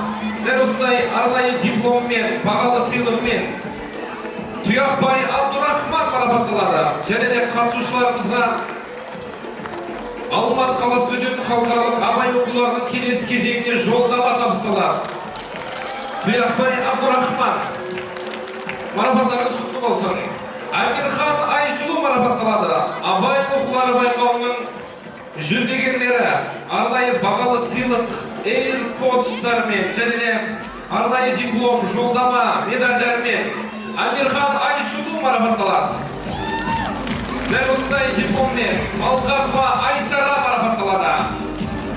Дәл осындай арнайы дипломмен, бағалы сыйлығымен Тұяқбай Абдурахман марапатталады. Және де қатысушыларымызға Алматы қаласында өтетін халықаралық Абай оқуларының келесі кезеңіне жолдама табысталады. Тұяқбай Абдурахман марапаттарыңыз құтты болсын. Амирхан Айсұлу марапатталады. Абай оқулары байқауының жүлдегерлері арнайы бағалы сыйлық AirPods'тармен және де арнайы диплом, жолдама, медальдармен Амирхан Айсұлу марапатталады. Дәл осындай дипломмен Талғатова Айсара марапатталады.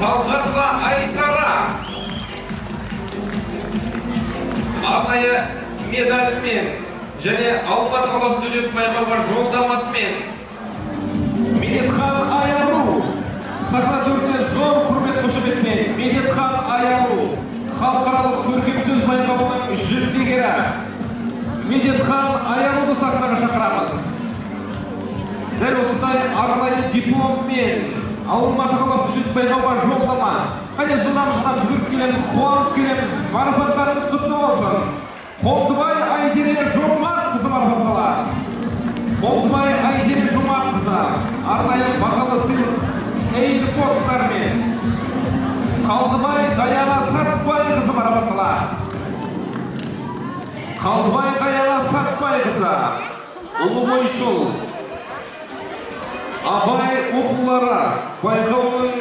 Талғатова Айсара арнайы медальмен және Алматы қаласында өтетін байқауға жолдамасымен Медетхан Аяру сахна төріне зор құрмет қошеметпен Медетхан Аяру халықаралық көркем сөз байқауының жүлдегері Медетхан Аяруды сахнаға шақырамыз. Дәл осындай арнайы дипломмен Алматы қаласында өтетін байқауға жолдама. Қане жылдам жүгіріп келеміз, қуанып келеміз. Марапаттарыңыз құтты болсын. Қолдыбай Айзере Жомартқызы марапатталады. Қолдыбай Айзере Жомартқызы арнайы бағалы сыйлық AirPods'тармен Қалдыбай Даяна Сартбайқызы марапатталады. Қалдыбай Даяна Сартбайқызы ұлы ойшыл Абай оқулары байқауының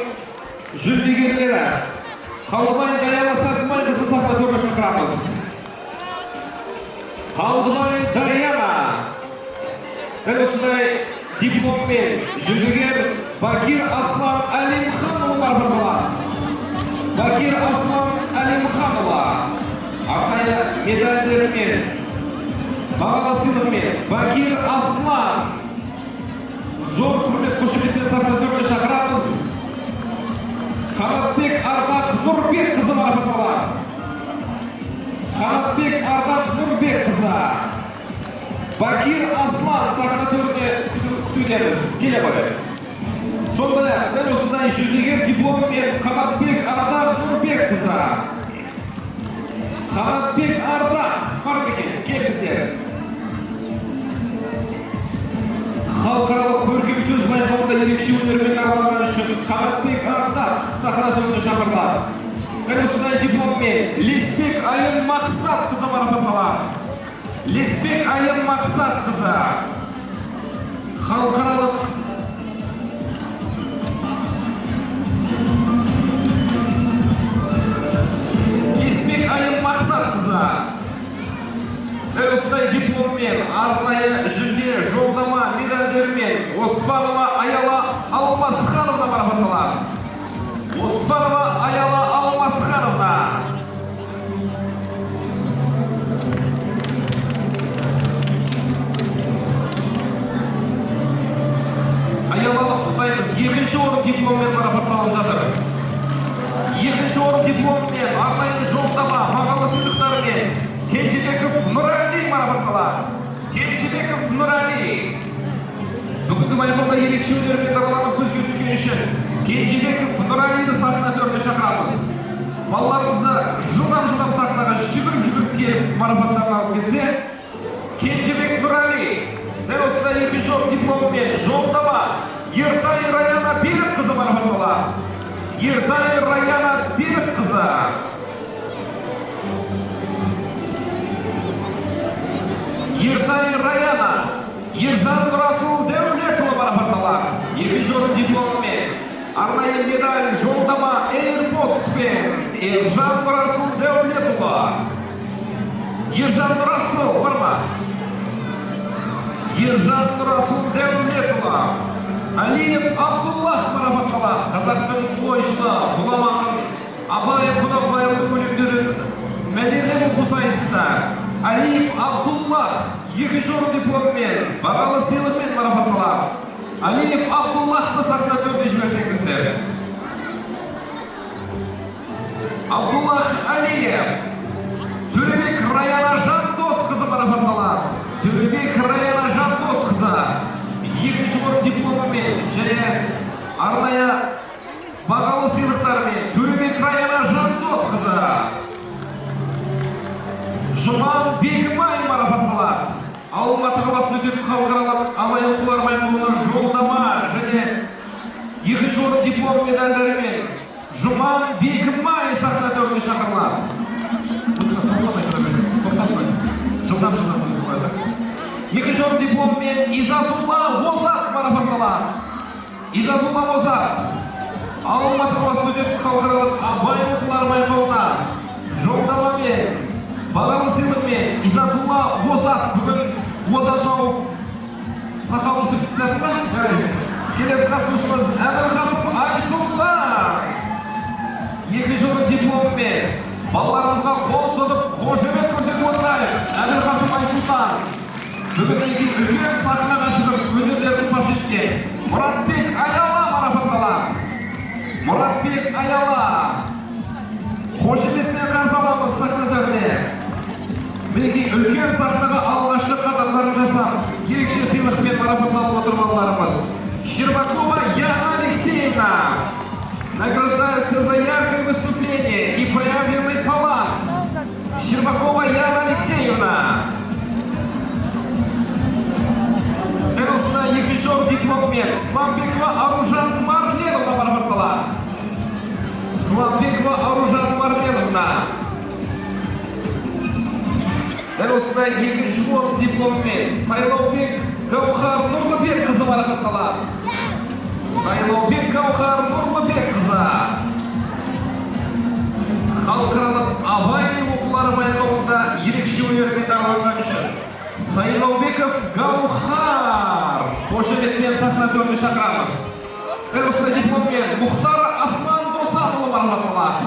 жүлдегерлері Қалдыбай Даяна Сартбайқызы сахна төріне шақырамыз. Қалдыбай Даяна дәл осындай дипломмен жүлдегер Бакир Аслан Әлимханұлы марапатталады. Бакир Аслан Әлимханұлы арнайы медальдермен, бағалы сыйлығымен Бакир Аслан зор құрмет қошеметпен сахна төріне шақырамыз. Қанатбек Ардақ Нұрбекқызы марапатталады. Қанатбек Ардақ Нұрбекқызы Бакир Аслан сахна төріне күтудеміз. Келе қой. Сондай-ақ дәл осындай жүлдегер дипломмен Қанатбек Ардақ Нұрбекқызы. Қанатбек Ардақ бар екен, келіңіздер. Халықаралық көркем сөз байқауында ерекше өнермен дараланған үшін Қанатбек Ардақ сахна төріне шақырылады. Дәл осындай дипломмен Леспек Айын Мақсатқызы марапатталады. Леспек Айын Мақсатқызы халықаралық Леспек Айын Мақсатқызы дәл осындай дипломмен арнайы жүлде, жолдама, медальдермен Оспанова Аяла Алмасхановна марапатталады. Оспанова Аяла Алмасхановна Аяланы құттықтаймыз. Екінші орын дипломмен марапатталып жатыр. Екінші орын дипломмен арнайы жолдама, бағалы сыйлықтармен Кенжебеков Нұрәли марапатталады. Кенжебеков Нұрәли бүгінгі байқауда ерекше өнермен дараланып көзге түскен үшін Кенжебеков Нұрәлиді сахна төріне шақырамыз. Балаларымызды жылдам сахнаға жүгіріп келіп марапаттарын алып кетсе, Кенжебек Нұрәли дәл осындай екінші орын дипломымен жолдама Ертай Раяна Берікқызы марапатталады. Ертай Раяна Берікқызы. Ертай Раяна Ержан Расул Дәулетұлы марапатталады. Екінші орын дипломымен арнайы медаль жолдама AirPods пен Ержан Расул Дәулетұлы. Ержан Расул бар ма? Ержан Расул Дәулетұлы. Алиев Абдуллах марапатталады. Қазақтың ойшылы, ғұлама ақын Абай Құнанбайұлының өлеңдерін мәнерлеп оқу сайысында Алиев Абдуллах екінші орын дипломымен бағалы сыйлықпен марапатталады. Алиев Абдуллахты сахна төріне жіберсеңіздер. Абдуллах Алиев. Төребек Раяна Жандосқызы марапатталады. Төребек Раяна Жандосқызы екінші орын дипломымен және арнайы бағалы сыйлықтарымен Төребек Раяна Жандосқызы. Жұман Бегімай марапатталады. Алматы қаласында өтетін халықаралық Абай оқулар байқауына жолдама және екінші орын диплом медальдарымен Жұман Бегімай сахна төріне шақырылады. Жылдам музыка қойсаңыз. Екінші орын дипломмен Изатулла Озат марапатталады. Изатулла Озат Алматы қаласында өтетін халықаралық Абай оқулар байқауына жолдамамен бағалы сыйлықпен Изатулла Озат. Бүгін Озат шауып сақал өсіп істеді ме? Жарайсың. Келесі қатысушымыз Әбілқасым Айсұлтан. Екінші орын дипломымен балаларымызға қол соғып қошемет көрсетіп отырайық. Әбілқасым Айсұлтан бүгін үлкен сахнаға шығып өнерлерін паш еткен Мұратбек Аяла марапатталады. Мұратбек Аяла қошеметпен қарсы аламыз сахна төріне. Мінекей үлкен сахнаға алғашқы қадамдарын жасап, ерекше сыйлықпен марапатталып отыр балаларымыз. Щербакова Яна Алексеевна награждается за яркое выступление и проявленный талант. Щербакова Яна Алексеевна. Осында екінші орын дипломмен Сламбекова Аружан Марленовна марапатталады. Сламбекова Аружан Марленовна. Осында екінші орын дипломмен Сайлаубек Гаухар Нұрлыбекқызы марапатталады. Сайлаубек Гаухар Нұрлыбекқызы халықаралық Абай оқулары байқауында ерекше өнермен дамыған үшін Сайлаубеков Гаухар қошеметпен сахна төріне шақырамыз. Осында дипломмен Мұхтар Асман Досанұлы марапатталады.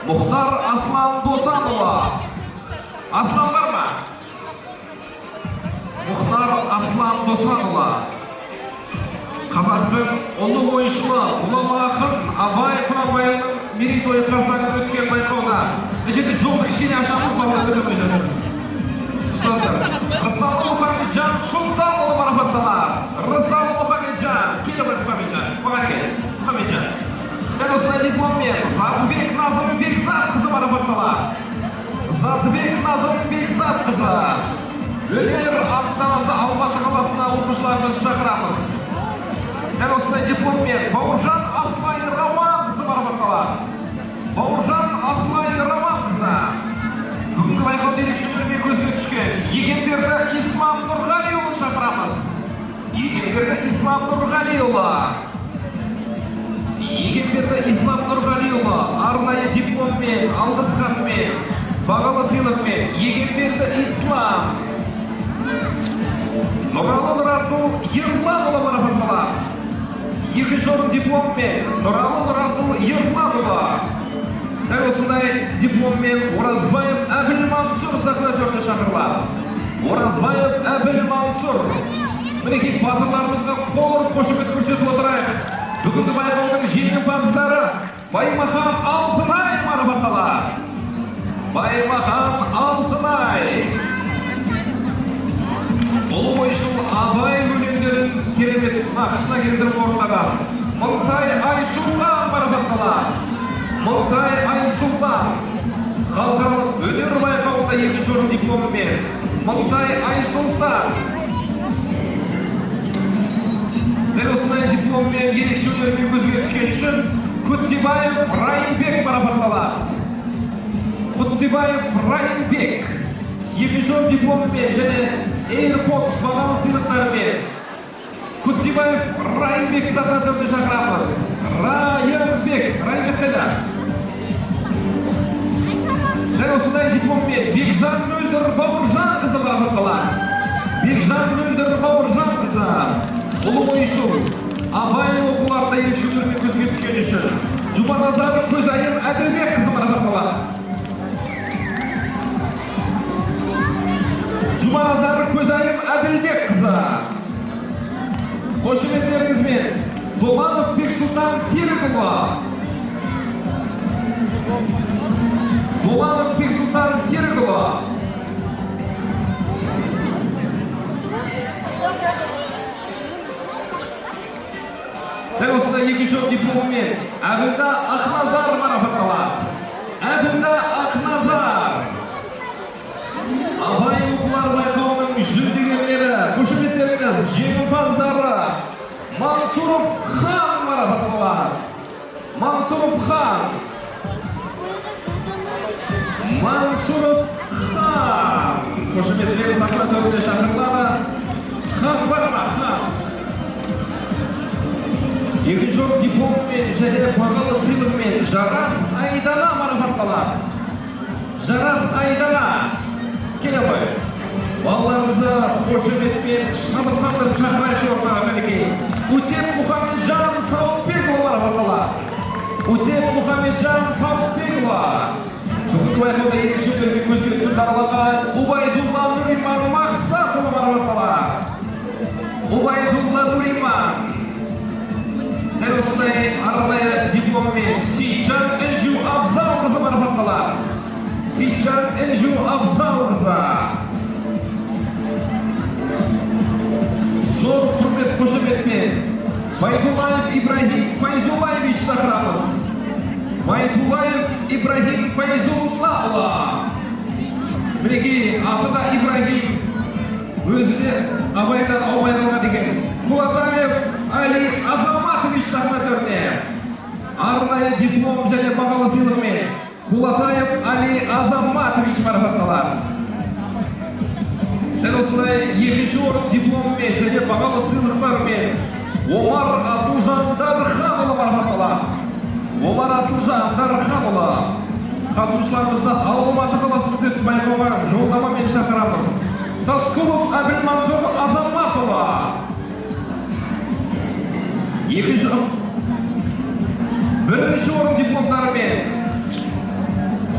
Мұхтар Асман Досанұлы. Аслан бар ма? Мұхтар Аслан Досанұлы. Қазақтың ұлы ойшылы, ғұлама ақын Абай Құнанбайұлының мерейтойы қарсаңында өткен байқауда жерде жолды кішкене ашамыз балалар көтермей жатырмыз. Ұстаздар, Рысалы Мұхамеджан Сұлтанұлы марапатталады. Рысалы Мұхамеджан, келе бар Мұхамеджан, маған кел, Мұхамеджан. Дәл осылай дипломмен Затыбек Назым Бекзатқызы марапатталады. Затыбек Назым Бекзатқызы. Өнер астанасы Алматы қаласына оқушыларымызды шақырамыз. Дәл осылай дипломмен Бауыржан Асмай Раванқызы марапатталады. Бауыржан Асмай Раванқызы. Бүгінгі байқау ерекше өнермен көзге түскен Егенберді Ислам Нұрғалиұлын шақырамыз. Егенберді Ислам Нұрғалиұлы. Егенберді Ислам Нұрғалиұлы арнайы дипломмен, алғыс хатымен, бағалы сыйлықпен Егенберді Ислам. Нұралы Расыл Ерланұлы марапатталады. Екінші орын дипломмен Нұралы Расыл Ерланұлы. Дәл осындай дипломмен Оразбаев Әбіл Мансұр сахна төріне шақырылады. Оразбаев Әбіл Мансұр. Мінекей батырларымызға қол ұрып қошемет көрсетіп отырайық. Бүгінгі байқаудың жеңімпаздары Баймахан Алтынай марапатталады. Баймахан Алтынай. Ұлы ойшыл Абай өлеңдерін керемет нақышына келтіріп орындаған Мыңтай Айсұлтан марапатталады. Мыңтай Айсұлтан халықаралық өнер байқауында екінші орын дипломымен Мыңтай Айсұлтан. Дәл осындай дипломмен ерекше өнермен көзге түскен үшін Құттыбаев Райымбек марапатталады. Құттыбаев Райымбек екінші орын дипломымен және AirPods бағалы сыйлықтарымен Құттыбаев Райымбек сахна төріне шақырамыз. Райымбек қайда? Дәл осындай дипломмен Бекжан Мөлдір Бауыржанқызы марапатталады. Бекжан Мөлдір Бауыржанқызы ұлы ойшыл абай оқуларында ерекше өнермен көзге түскен үшін Жұманазар Көзайым Әділбекқызы марапатталады. Жұманазар Көзайым Әділбекқызы қошеметтеріңізбен Доланов Бексұлтан Серікұлы. Доланов Бексұлтан Серікұлы. Дәл осындай екінші орын дипломымен Әбілда Ақназар марапатталады. Әбілда Ақназар Абай оқулар байқауының жүлдегерлері, қошеметтеріңіз жеңімпаздары Мансуров Хан марапатталады. Мансуров Хан. Қошеметтеріңіз сахна төріне шақырылады. Хан бар ма? Хан. Екінші орын дипломмен және бағалы сыйлығымен Жарас Айдана марапатталады. Жарас Айдана. Келе ғой. Балаларымызды қошеметпен шабыттандырып шақырайықшы ортаға мінекей. Утеп Мұхамеджан Сауытбекұлы марапатталады. Утеп Мұхамеджан Сауытбекұлы. Бүгінгі байқауда ерекше өнермен көзге түсіп дараланған Убайдулла Нуриман Мақсатұлы марапатталады. Убайдулла Нуриман. Дәл осындай арнайы дипломмен Сейтжан Элжу Абзалқызы марапатталады. Сейтжан Элжу Абзалқызы. Зор құрмет қошеметпен Байтулаев Ибрагим Файзулаевич шақырамыз. Байтулаев Ибрагим Файзуллаұлы. Мінекей атыда Ибрагим өзіне абайдан аумайдыға деген Кулатаев Али Азаматович сахна төріне арнайы диплом және бағалы сыйлығымен Кулатаев Али Азаматович марапатталады. Дәл осылай екінші орын дипломымен және бағалы сыйлықтармен Омар Асылжан Дарханұлы марапатталады. Омар Асылжан Дарханұлы. Қатысушыларымызды Алматы қаласында өтетін байқауға жолдамамен шақырамыз. Таскулов Әбілмансұр Азаматұлы. Бірінші орын дипломдарымен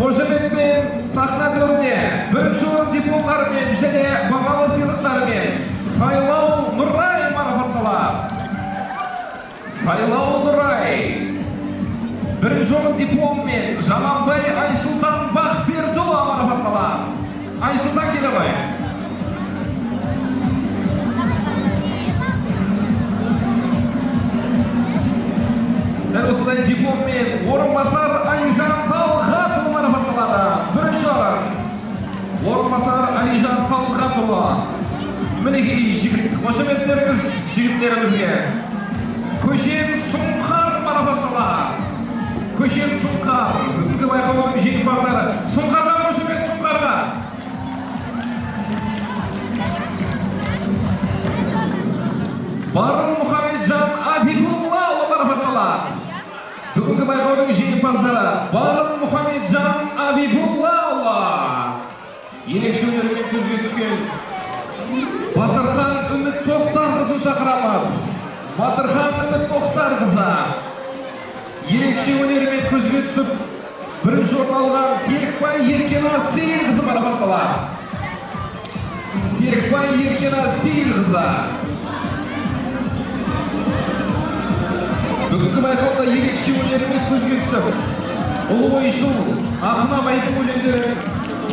қошеметпен сахна төріне бірінші орын дипломдарымен және бағалы сыйлықтарымен Сайлау Нұрай марапатталады. Сайлау Нұрай. Бірінші орын дипломмен Жаманбай Айсұлтан Бақбердіұлы марапатталады. Айсұлтан келе ғой. Дәл осындай дипломмен орынбасар Алижан Талғатұлы марапатталады. Бірінші орын орынбасар Алижан Талғатұлы. Мінекей қошеметтеріңіз жігіттерімізге. Көшен Сұңқар марапатталады. Көшен Сұңқар. Бүгінгі байқаудың жеңімпаздары. Сұңқарға қошемет, Сұңқарға. Барын Мұхамеджан Абибуллаұлы марапатталады. Бүгінгі байқаудың жеңімпаздары Барын Мұхамеджан Абибуллаұлы. Ерекше өнермен көзге түскен Батырхан Үміт Тоқтарқызын шақырамыз. Батырхан Үміт Тоқтарқызы. Ерекше өнермен көзге түсіп, бірінші орын алған Серікбай Еркена Сейілқызы марапатталады. Серікбай Еркена Сейілқызы. Бүгінгі байқауда ерекше өнермен көзге түсіп, ұлы ойшыл ақын абайдың өлеңдері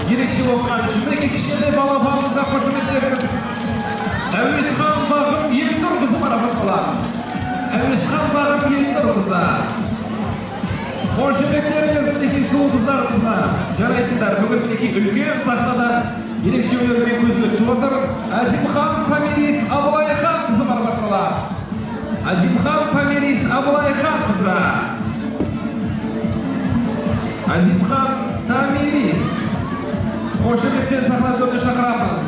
ерекше болған үшін мінекей кішкентай балапанымызға қошеметтеріңіз. Әуесхан Бағым Елнұрқызы марапатталады. Әуесхан Бағым Елнұрқызы. Қошеметтеріңіз мінекей сұлу қыздарымызға жарайсыздар. Бүгін мінекей үлкен сахнада ерекше өнермен көзге түсіп отыр. Азимхан Тамирис Абылайхан қызы марапатталады. Азимхан Тамирис Абылайхан қызы. Азимхан Тамирис. Қошеметпен сахна төріне шақырамыз.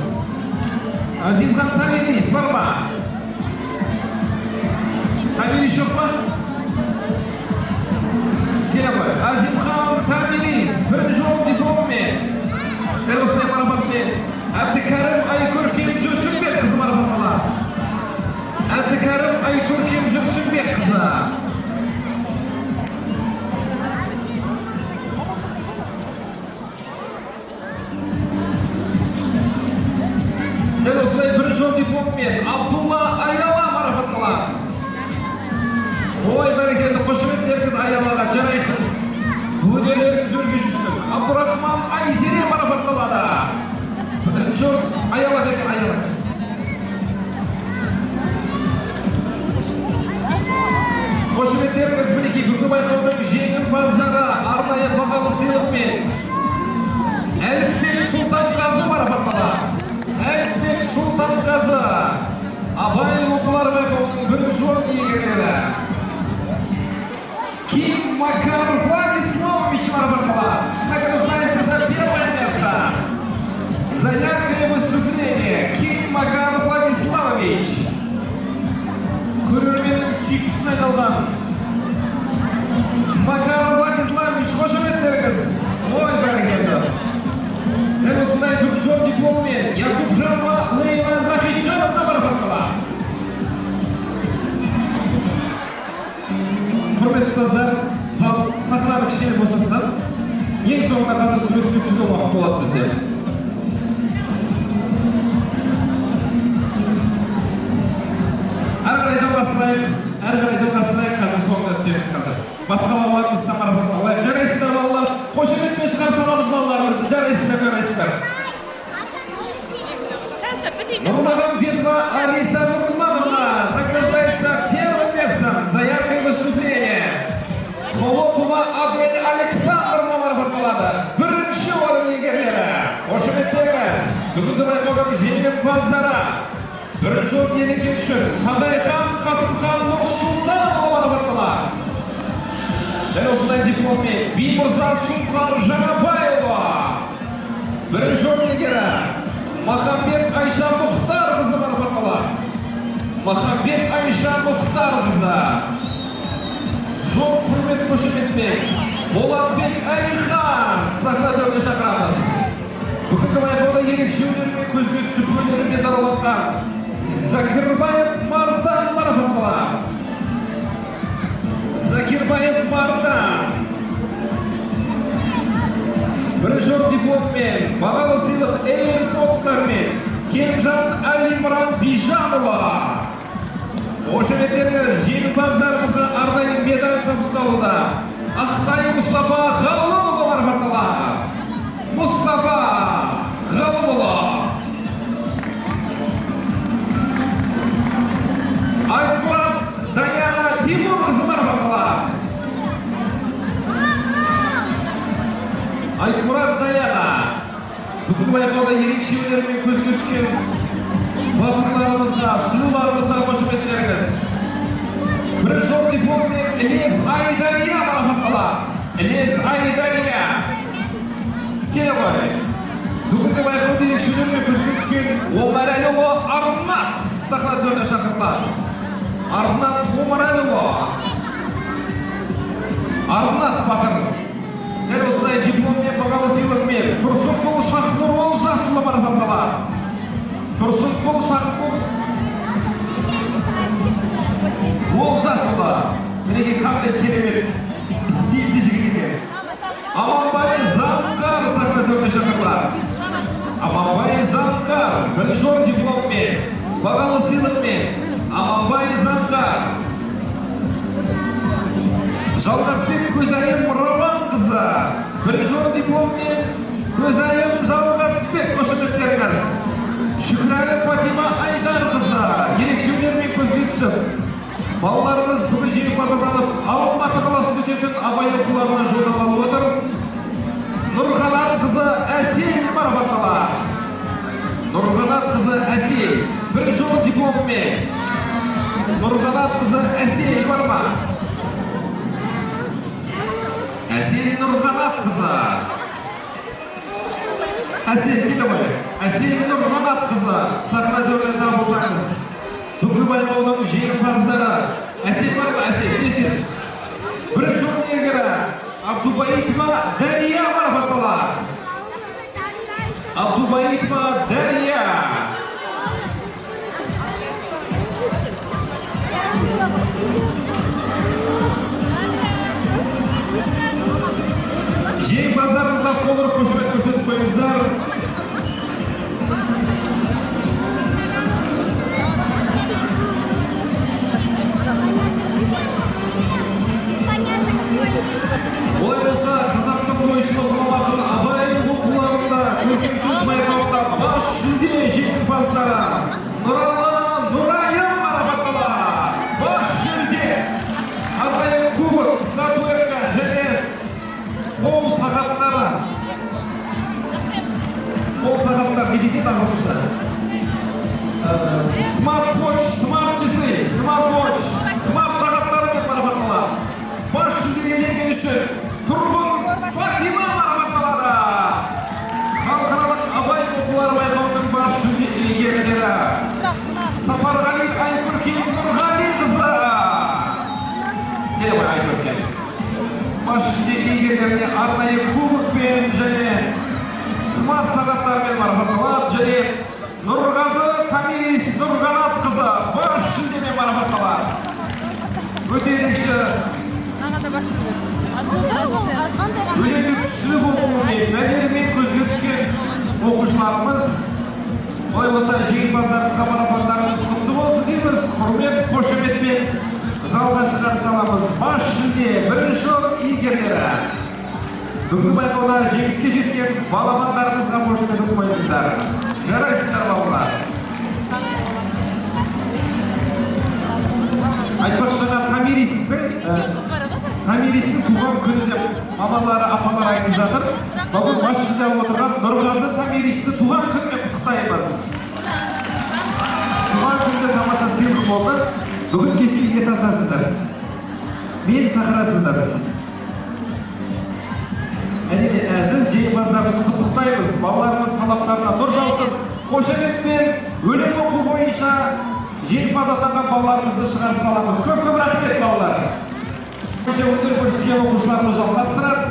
Азимхан Тамирис бар ма? Тамирис жоқ па? Келе ғой. Азимхан Тамирис бірінші орын дипломмен. Дәл осындай марапатпен Әбдікәрім Айкөркем Жүрсінбек қызы марапатталады. Әбдікәрім Айкөркем Жүрсінбек қызы. Дәл осындай бірінші орын дипломмен Абдулла Айала марапатталады. Ой, бәрекелді, қошеметтеріңіз Аялаға жарайсың. Өнерлеріңіз өрге жүрсін. Абдурахман Айзере марапатталады. Бірінші орын Аяла бекен, Аяла. Қошеметтеріңіз мінекей бүгінгі байқаудың жеңімпаздары арнайы бағалы сыйлықпен Әліпбек Сұлтанғазы марапатталады. Әліпбек Сұлтанғазы Абай оқулары байқаудың бірінші орын иегерлері. Ким Макар Владиславович марапатталады. Награждается за первое место. За яркое выступление Ким Макар Владиславович. Көрерменнің сүйіктісіне айналған Макар Владиславович, қошеметтеріңіз. Ой, бәрекелді. Дәл осындай бірінші орын дипломмен Якубжанова Лейла Захитжановна марапатталады. Құрметті ұстаздар, сахнаны кішкене босатсам, ең соңында қазір суретке түсуге уақыт болады бізде. Әрі қарай жалғастырайық, қазір соңында түсеміз қазір. Басқа балаларымызды да марапатталайық. Жарайсыздар балалар, қошеметпен шығарып саламыз балаларымызды, жарайсыздар. Нурмагомедова Ариса Нурмановна награждается первым местом за яркое выступление. Холопова Адель Александровна марапатталады. Бірінші орын иегерлері. Қошеметтеріңіз. Бүгінгі байқаудың жеңімпаздары. Бірінші орын иеленген үшін Қадайхан Қасымхан Нұрсұлтанова марапатталады. Дәл осындай дипломмен Бимұрза Сұлтан Жаңабаева. Бірінші орын иегері. Махамбет Айша Мұхтарқызы марапатталады. Махамбет Айша Мұхтарқызы. Зор құрмет қошеметпен Болатбек Әлихан сахна төріне шақырамыз. Бүгінгі байқауда ерекше өнермен көзге түсіп өнерімен дараланған Закирбаев Мардан марапатталады. Закирбаев Мардан. Бірінші орын дипломмен бағалы сыйлық Эйр Топстармен Кемжан Алимран Бижанова. Қошеметтеріңіз жеңімпаздарымызға арнайы медаль табысталуда. Ақтай Мұстафа Ғалымұлы марапатталады. Мұстафа Ғалымұлы. Айтмұрат Даяна Тимурқызы марапатталады. Айтмұрат Даяна. Бүгінгі байқауда ерекше өнермен көзге түскен батырларымызға, сұлуларымызға қошеметтеріңіз. Бірінші орын дипломмен Ілес Айдария марапатталады. Ілес Айдария. Келе ғой. Бүгінгі байқауда ерекше өнермен көзге түскен Омарәліұлы Арнат сахна төріне шақырылады. Арнат Омарәліұлы. Арнат батыр. Дәл осындай дипломмен бағалы сыйлықпен Тұрсынқұл Шахнұр Олжасұлы марапатталады. Тұрсынқұл Шахнұр Олжасұлы. Мінекей қандай керемет стильді жігіт екен. Аманбай Заңғар сахна төріне шақырылады. Аманбай Заңғар бірінші орын дипломмен бағалы сыйлықпен Аманбай Заңғар. Жалғасбек Көзайым Романқызы бірінші орын дипломмен Көзайым Жалғасбек қошеметтеріңіз. Шүкірәлі Фатима Айдарқызы ерекше өнермен көзге түсіп, балаларымыз бүгін жеңімпаз атанып, Алматы қаласында өтетін Абай оқуларына жолдамалы отыр. Нұрғанат қызы Әсел марапатталады. Нұрғанат қызы Әсел бірінші орын дипломмен. Нұрғанат қызы Әсел бар ма? Әсел Нұрғанатқызы. Әсел, келе ғой. Әсел Нұрғанатқызы, сахна төрінде болсаңыз. Бүкіл байқаудың жеңімпаздары. Әсел бар ма? Әсел, не істейсіз? Бірінші орын иегері Абдубаитова Дария марапатталады. Абдубаитова Дария. Жеңімпаздарымызға қол ұрып қошемет көрсетіп қойыңыздар. Олай болса, қазақтың бойшылық болмақын абай оқуларында көркем сөз байқауында бас жүлде жеңімпаздары Нұралы Нұрайым марапатталады. Бас жүлде арнайы кубок, статуэтка және қол сағаттары. Қол сағаттар не дейді ағылшынша? Смарт-вотч, смарт-часы, смарт-вотч, смарт сағаттарымен марапатталады. Бас жүлде иеленгені үшін Тұрғын Фатима марапатталады. Халықаралық абай оқулары байқауының бас жүлде иегерлері Сапарғали Айкөркем Нұрғалиқызы. Келе ғой Айкөркем. Бас жүлде иегерлеріне арнайы кубокпен және смарт сағаттармен марапатталады. Және Нұрғазы Тамирис Нұрғанатқызы бас жүлдемен марапатталады. Өте ерекше өлеңді түсініп оқуымен, мәнерімен көзге түскен оқушыларымыз. Олай болса, жеңімпаздарымызға марапаттарымыз құтты болсын дейміз. Құрмет, қошеметпен залға шығарып саламыз. Бас жүлде бірінші орын иегерлері. Бүгінгі байқауда жеңіске жеткен балапандарымызға қошемет қойыңыздар. Жарайсыздар балалар. Айтпақшыға Тамирistің туған күні деп мамалары, апалары айтып жатыр. Бүгін бас жүлде алып отырған Нұрғазы Тамиристі туған күнімен құттықтаймыз. Туған күнде тамаша сыйлық болды. Бүгін кешке ет асасыздар. Мені шақырасыздар. Әдене әзіл жеңімпаздарымызды құттықтаймыз. Балаларымыз талаптарына нұр жаусын. Қошеметпен өлең оқу бойынша жеңімпаз атанған балаларымызды шығарып саламыз. Көп-көп рахмет балалар. Өнер көрсеткен оқушыларымыз жалғастырады.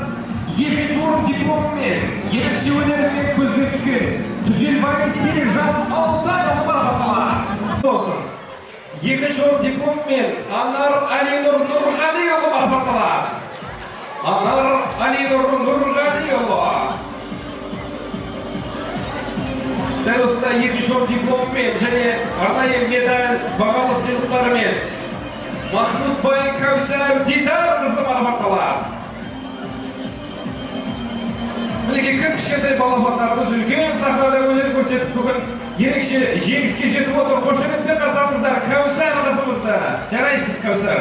Екінші орын дипломымен, ерекше өнерімен көзге түскен Түзелбай Селжан Алтайұлы марапатталады. Болсын. Екінші орын дипломымен Анар Алинұр Нұрғалиұлы марапатталады. Анар Алинұр Нұрғалиұлы. Дәл осында екінші орын дипломымен және арнайы медаль бағалы сыйлықтарымен Махмудбай Кәусар Дидарқызы марапатталады. Мінекей кішкентай балапандарымыз үлкен сахнада өнер көрсетіп бүгін ерекше жеңіске жетіп отыр. Қошеметпен қарсы алыңыздар Кәусар қызымызды. Жарайсыз Кәусар.